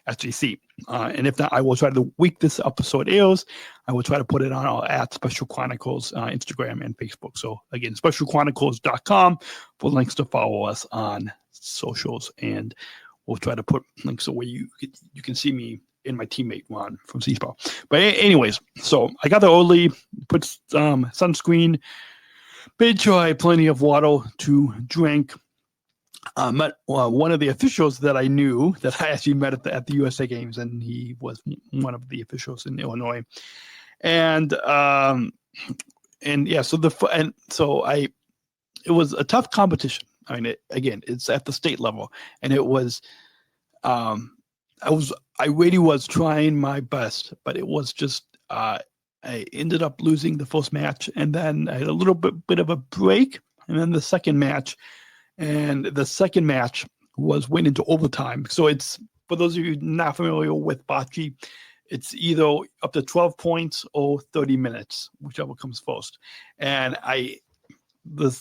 SGC. And if not, I will try the week this episode airs, I will try to put it on our at Special Chronicles Instagram and Facebook. So again, specialchronicles.com for links to follow us on socials, and we'll try to put links where you can see me and my teammate Ron from SEASPAR. But anyways, so I got there early, put sunscreen, made sure I had plenty of water to drink. Met one of the officials that I knew that I actually met at the USA Games, and he was one of the officials in Illinois. And yeah, it was a tough competition. I mean, it's at the state level, and it was, I really was trying my best, but it was just, I ended up losing the first match, and then I had a little bit of a break, and then the second match went into overtime. So it's, for those of you not familiar with bocce, it's either up to 12 points or 30 minutes, whichever comes first. And the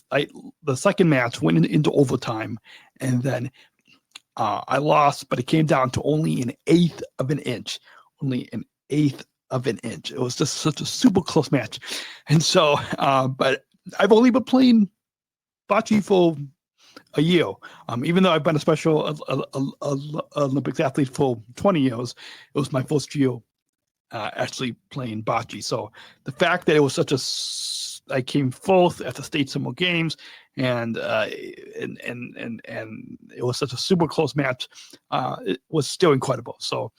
second match went into overtime, and then I lost, but it came down to only an eighth of an inch. It was just such a super close match. And so, but I've only been playing bocce for a year. Even though I've been a Special Olympics athlete for 20 years, it was my first year actually playing bocce. So the fact that it was I came fourth at the state summer games, and it was such a super close match. It was still incredible. So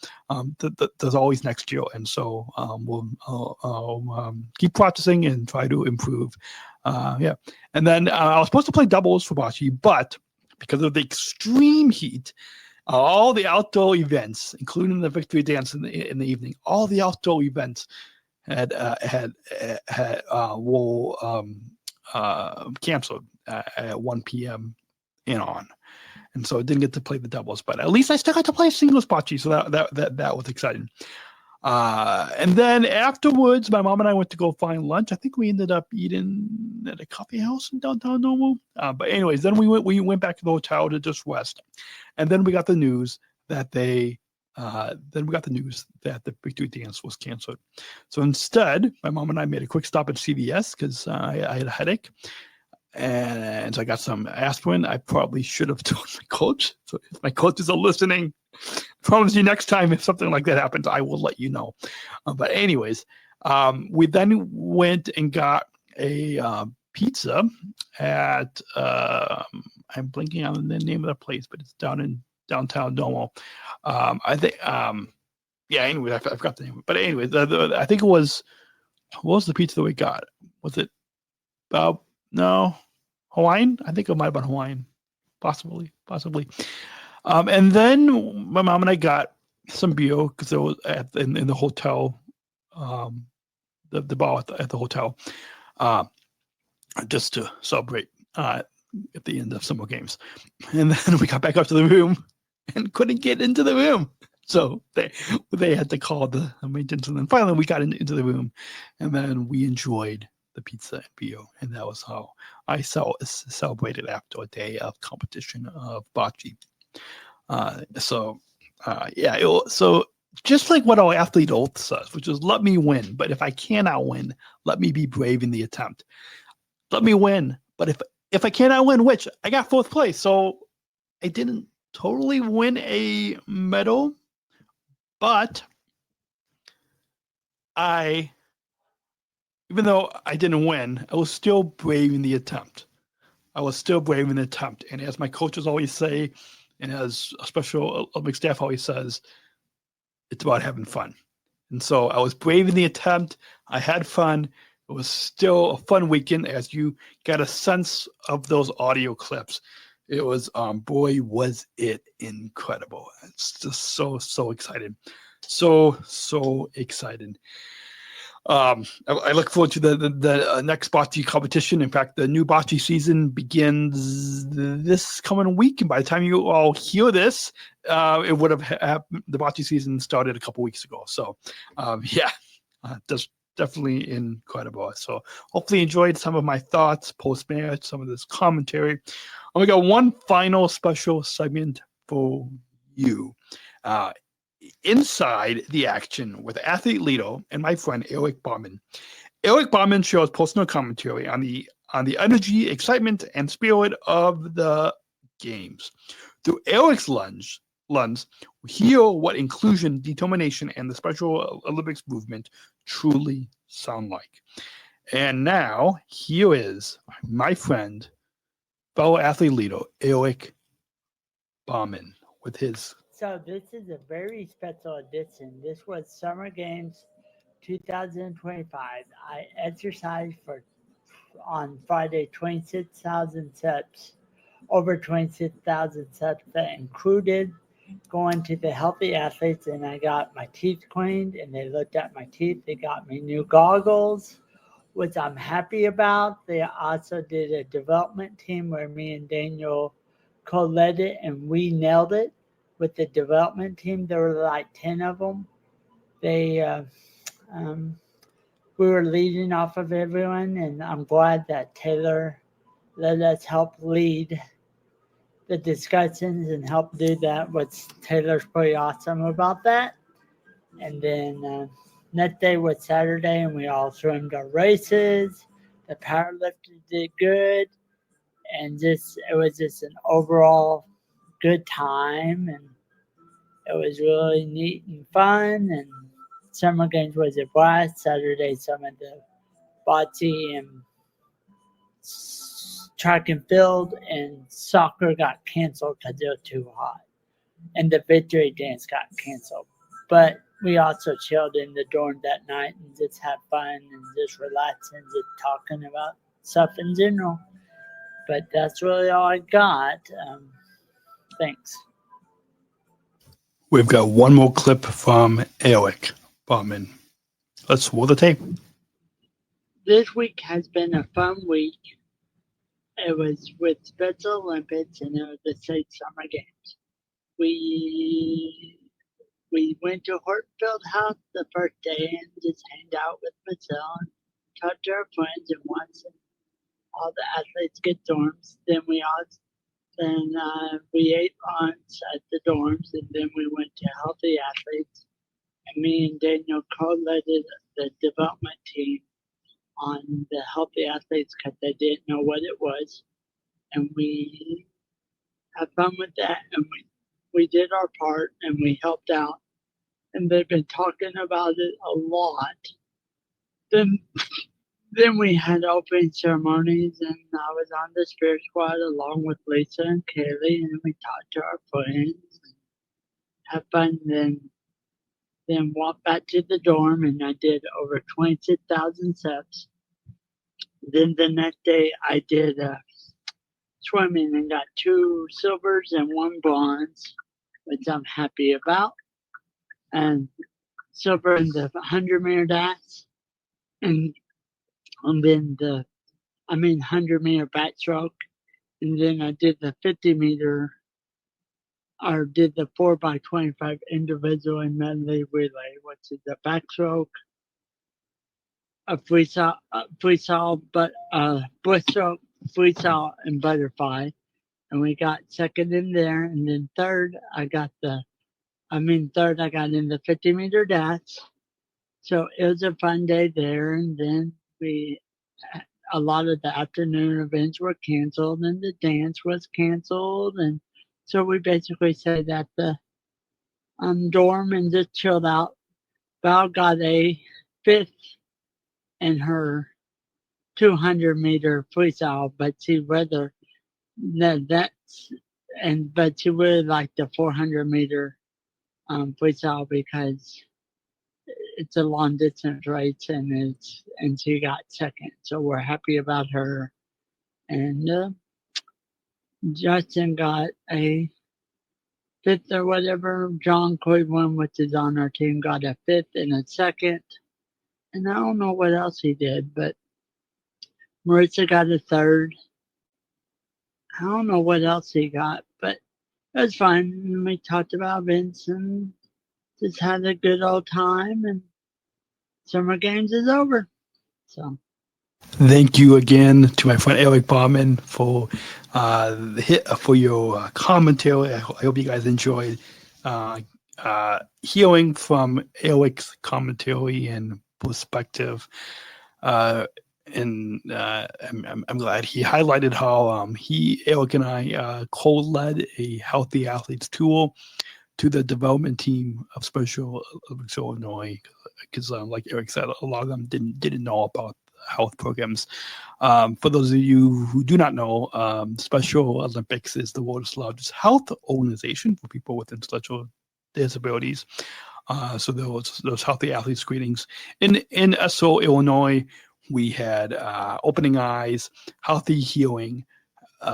there's always next year, and so we'll keep practicing and try to improve. Yeah, and then I was supposed to play doubles for bocce, but because of the extreme heat, all the outdoor events, including the victory dance in the evening, all the outdoor events were canceled at 1 p.m. and on, and so I didn't get to play the doubles. But at least I still got to play singles bocce, so that was exciting. And then afterwards, my mom and I went to go find lunch. I think we ended up eating at a coffee house in downtown Normal. But anyways, then we went back to the hotel to just rest, and then we got the news that the victory dance was canceled. So instead, my mom and I made a quick stop at CVS because I had a headache, and so I got some aspirin. I probably should have told my coach. So if my coaches are listening, I promise you next time if something like that happens, I will let you know. But anyways, we then went and got a pizza at I'm blinking on the name of the place, but it's down in downtown Normal. I think anyway, I forgot the name. But anyway, I think it was, what was the pizza that we got? Was it no, Hawaiian? I think it might have been Hawaiian. Possibly. And then my mom and I got some beer because it was in the hotel, the bar at the hotel, just to celebrate at the end of summer games. And then we got back up to the room and couldn't get into the room. So they had to call the maintenance, and then finally we got into the room, and then we enjoyed the pizza and beer, and that was how I celebrated after a day of competition of bocce. So just like what our athlete oath says, which is let me win, but if I cannot win, let me be brave in the attempt. Let me win, but if I cannot win, which I got fourth place, so I didn't totally win a medal, but even though I didn't win, I was still brave in the attempt. And as my coaches always say, and as a Special Olympic staff always says, it's about having fun. And so I was brave in the attempt. I had fun. It was still a fun weekend, as you got a sense of those audio clips. It was, boy, was it incredible. It's just so excited. So excited. I look forward to the next bocce competition. In fact, the new bocce season begins this coming week, and by the time you all hear this, it would have happened. The bocce season started a couple weeks ago. So, just definitely incredible. So, hopefully, you enjoyed some of my thoughts post-match, some of this commentary. We got one final special segment for you. inside the action with athlete Lito and my friend Eric Baumann. Eric Baumann shows personal commentary on the energy, excitement, and spirit of the games. Through Eric's lens, we hear what inclusion, determination, and the Special Olympics movement truly sound like. And now, here is my friend, fellow athlete leader, Eric Baumann, with his. So this is a very special edition. This was Summer Games 2025. I exercised on Friday 26,000 steps, over 26,000 steps that included going to the healthy athletes, and I got my teeth cleaned and they looked at my teeth. They got me new goggles, which I'm happy about. They also did a development team where me and Daniel co-led it, and we nailed it with the development team. There were like 10 of them. We were leading off of everyone, and I'm glad that Taylor let us help lead the discussions and help do that, which Taylor's pretty awesome about that. And then next day was Saturday, and we all swam our races. The powerlifters did good, and it was just an overall good time, and it was really neat and fun. And Summer Games was a blast. Saturday, some of the bocce and track and field and soccer got canceled because they were too hot, and the victory dance got canceled. But we also chilled in the dorm that night and just had fun and just relaxing, just talking about stuff in general. But that's really all I got. Thanks. We've got one more clip from Eric Baumann. Let's roll the tape. This week has been a fun week. It was with Special Olympics, and it was the State Summer Games. We went to Hortfield House the first day and just hanged out with Michelle and talked to our friends and watched all the athletes get dorms. Then we ate lunch at the dorms, and then we went to Healthy Athletes. And me and Daniel co-led the development team on the Healthy Athletes because they didn't know what it was. And we had fun with that, and we did our part, and we helped out. And they've been talking about it a lot. Then we had opening ceremonies, and I was on the spirit squad along with Lisa and Kaylee, and we talked to our friends and had fun. Then walked back to the dorm, and I did over 26,000 steps. Then the next day I did swimming and got 2 silvers and 1 bronze, which I'm happy about. And silver in the 100-meter dash, and then 100-meter backstroke. And then I did the 50-meter, or did the 4x25 individual and medley relay, which is the backstroke, a freestyle, breaststroke, freestyle, and butterfly. And we got second in there. And then third, I got in the 50-meter dash. So it was a fun day there. And then a lot of the afternoon events were canceled, and the dance was canceled. And so we basically stayed at the dorm and just chilled out. Val got a 5th in her 200-meter freestyle, but she really liked the 400-meter freestyle because it's a long distance race, and she got second. So we're happy about her. And Justin got a 5th or whatever. John Cleveland, which is on our team, got a 5th and a 2nd. And I don't know what else he did, but Marissa got a 3rd. I don't know what else he got, but it was fun. And we talked about events and just had a good old time, and Summer Games is over. So Thank you again to my friend Eric Baumann for your commentary. I hope you guys enjoyed hearing from Eric's commentary and perspective. I'm glad he highlighted how Eric and I co-led a Healthy Athletes tour to the development team of Special Olympics Illinois, because like Eric said, a lot of them didn't know about health programs. For those of you who do not know, Special Olympics is the world's largest health organization for people with intellectual disabilities. So those healthy athlete screenings in Esso, Illinois. We had Opening Eyes, Healthy Healing,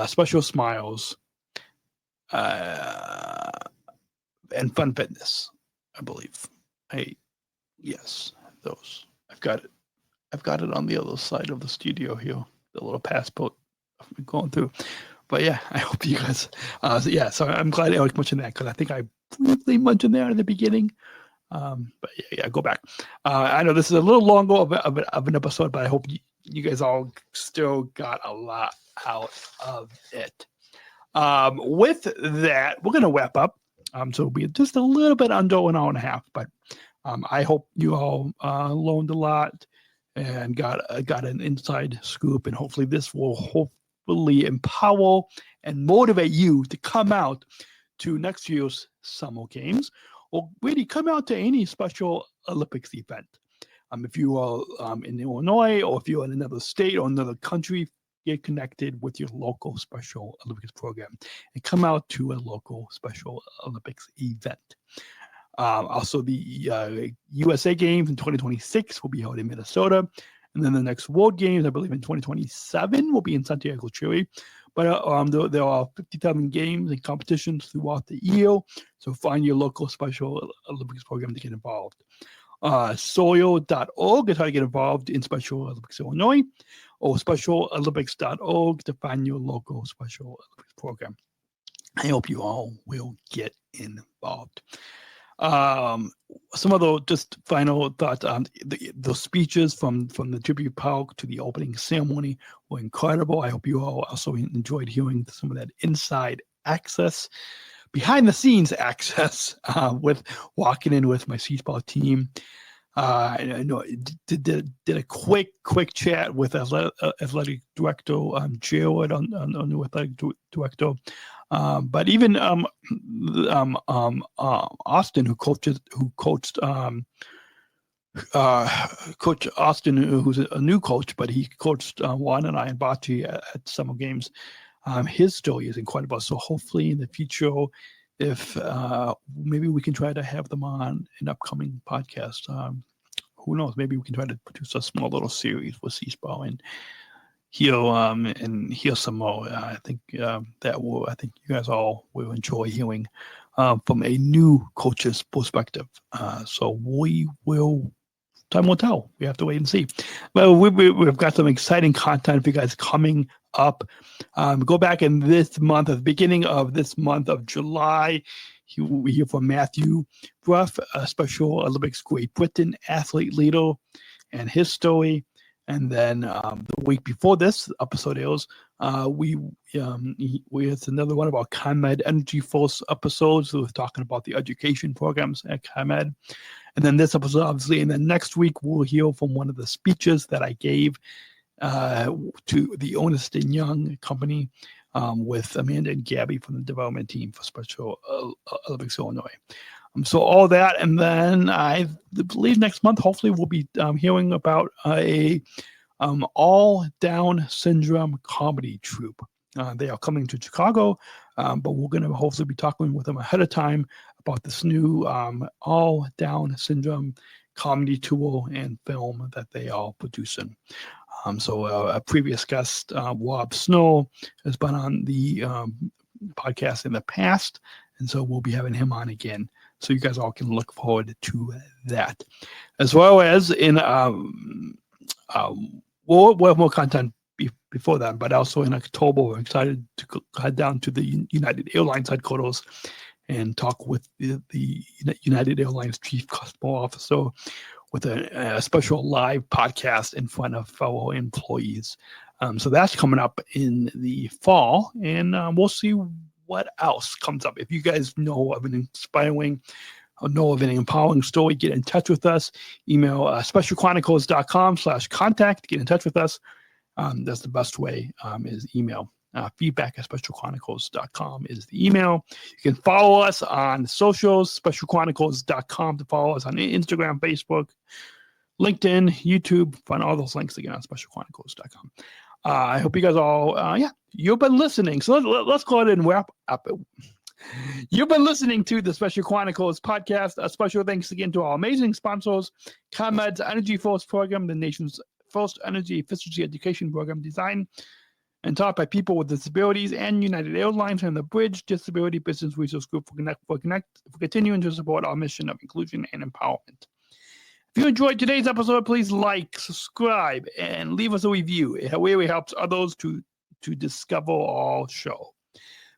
Special Smiles, and Fun Fitness, I believe. Yes, those. I've got it on the other side of the studio here, the little passport I'm going through. But yeah, I hope you guys. So I'm glad Eric mentioned that, because I think I briefly mentioned that in the beginning. But yeah, go back. I know this is a little longer of an episode, but I hope you guys all still got a lot out of it. With that, we're going to wrap up. So it'll be just a little bit under an hour and a half, but I hope you all learned a lot and got an inside scoop, and hopefully this will empower and motivate you to come out to next year's Summer Games, or really come out to any Special Olympics event. If you are in Illinois, or if you're in another state or another country, get connected with your local Special Olympics program and come out to a local Special Olympics event. Also, the USA Games in 2026 will be held in Minnesota. And then the next World Games, I believe in 2027, will be in Santiago, Chile. But there are 57 games and competitions throughout the year. So find your local Special Olympics program to get involved. Soil.org is how to get involved in Special Olympics Illinois, or specialolympics.org to find your local Special Olympics program. I hope you all will get involved. Some of the just final thoughts. The speeches from the tribute park to the opening ceremony were incredible. I hope you all also enjoyed hearing some of that inside access, behind the scenes access, with walking in with my SEASPAR team. I know did a quick chat with athletic director Jared on new athletic director. But even Austin, Coach Austin, who's a new coach, but he coached Juan and I in Bocce at Summer Games. His story is incredible. So hopefully in the future, if maybe we can try to have them on an upcoming podcast. Who knows? Maybe we can try to produce a small little series with SEASPAR and hear some more. I think I think you guys all will enjoy hearing from a new coach's perspective. So we will. Time will tell. We have to wait and see. Well, we've got some exciting content for you guys coming up. Go back in this month, at the beginning of this month of July, we hear from Matthew Bruff, a Special Olympics Great Britain athlete leader, and his story. And then the week before this episode airs, it's another one of our ComEd Energy Force episodes. So we're talking about the education programs at ComEd. And then this episode, obviously, and then next week we'll hear from one of the speeches that I gave to the Ernst & Young company with Amanda and Gabby from the development team for Special Olympics Illinois. So all that, and then I believe next month, hopefully, we'll be hearing about a all Down syndrome comedy troupe. They are coming to Chicago, but we're going to hopefully be talking with them ahead of time about this new all Down syndrome comedy tour and film that they are producing. So a previous guest, Rob Snow, has been on the podcast in the past, and so we'll be having him on again. So you guys all can look forward to that, as well as in we'll have more content before that, but also in October we're excited to head down to the United Airlines headquarters and talk with the United Airlines Chief Customer Officer with a special live podcast in front of fellow employees. So that's coming up in the fall, and we'll see what else comes up. If you guys know of an inspiring or know of an empowering story, get in touch with us. Email specialchronicles.com/contact. Get in touch with us. That's the best way is email. Feedback at specialchronicles.com is the email. You can follow us on socials, specialchronicles.com to follow us on Instagram, Facebook, LinkedIn, YouTube. Find all those links again on specialchronicles.com. I hope you guys all, you've been listening. So let's go ahead and wrap up. You've been listening to the Special Chronicles podcast. A special thanks again to our amazing sponsors, ComEd's Energy Force program, the nation's first energy efficiency education program designed and taught by people with disabilities, and United Airlines and the Bridge Disability Business Resource Group for continuing to support our mission of inclusion and empowerment. If you enjoyed today's episode, please like, subscribe, and leave us a review. It really helps others to discover our show.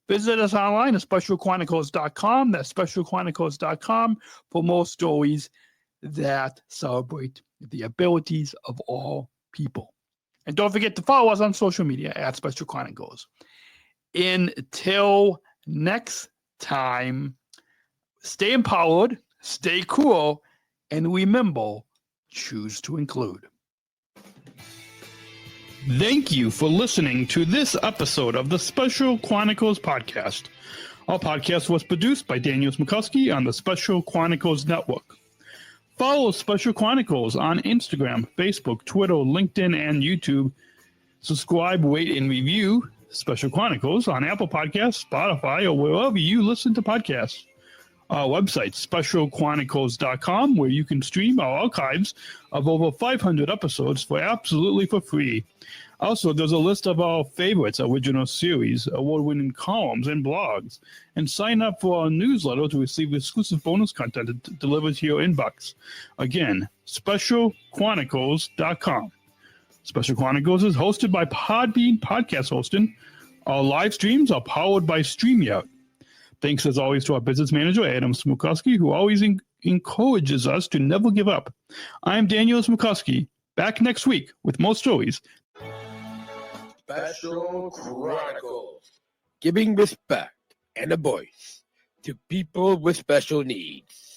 Visit us online at specialchronicles.com. That's specialchronicles.com for more stories that celebrate the abilities of all people. And don't forget to follow us on social media at Special Chronicles. Until next time, stay empowered, stay cool, and remember, choose to include. Thank you for listening to this episode of the Special Chronicles Podcast. Our podcast was produced by Daniel Smrokowski on the Special Chronicles Network. Follow Special Chronicles on Instagram, Facebook, Twitter, LinkedIn, and YouTube. Subscribe, rate, and review Special Chronicles on Apple Podcasts, Spotify, or wherever you listen to podcasts. Our website, specialchronicles.com, where you can stream our archives of over 500 episodes absolutely for free. Also, there's a list of our favorites, original series, award-winning columns, and blogs. And sign up for our newsletter to receive exclusive bonus content delivered to your inbox. Again, specialchronicles.com. Special Chronicles is hosted by Podbean Podcast Hosting. Our live streams are powered by StreamYard. Thanks, as always, to our business manager, Adam Smrokowski, who always encourages us to never give up. I'm Daniel Smrokowski, back next week with more stories. Special Chronicles, giving respect and a voice to people with special needs.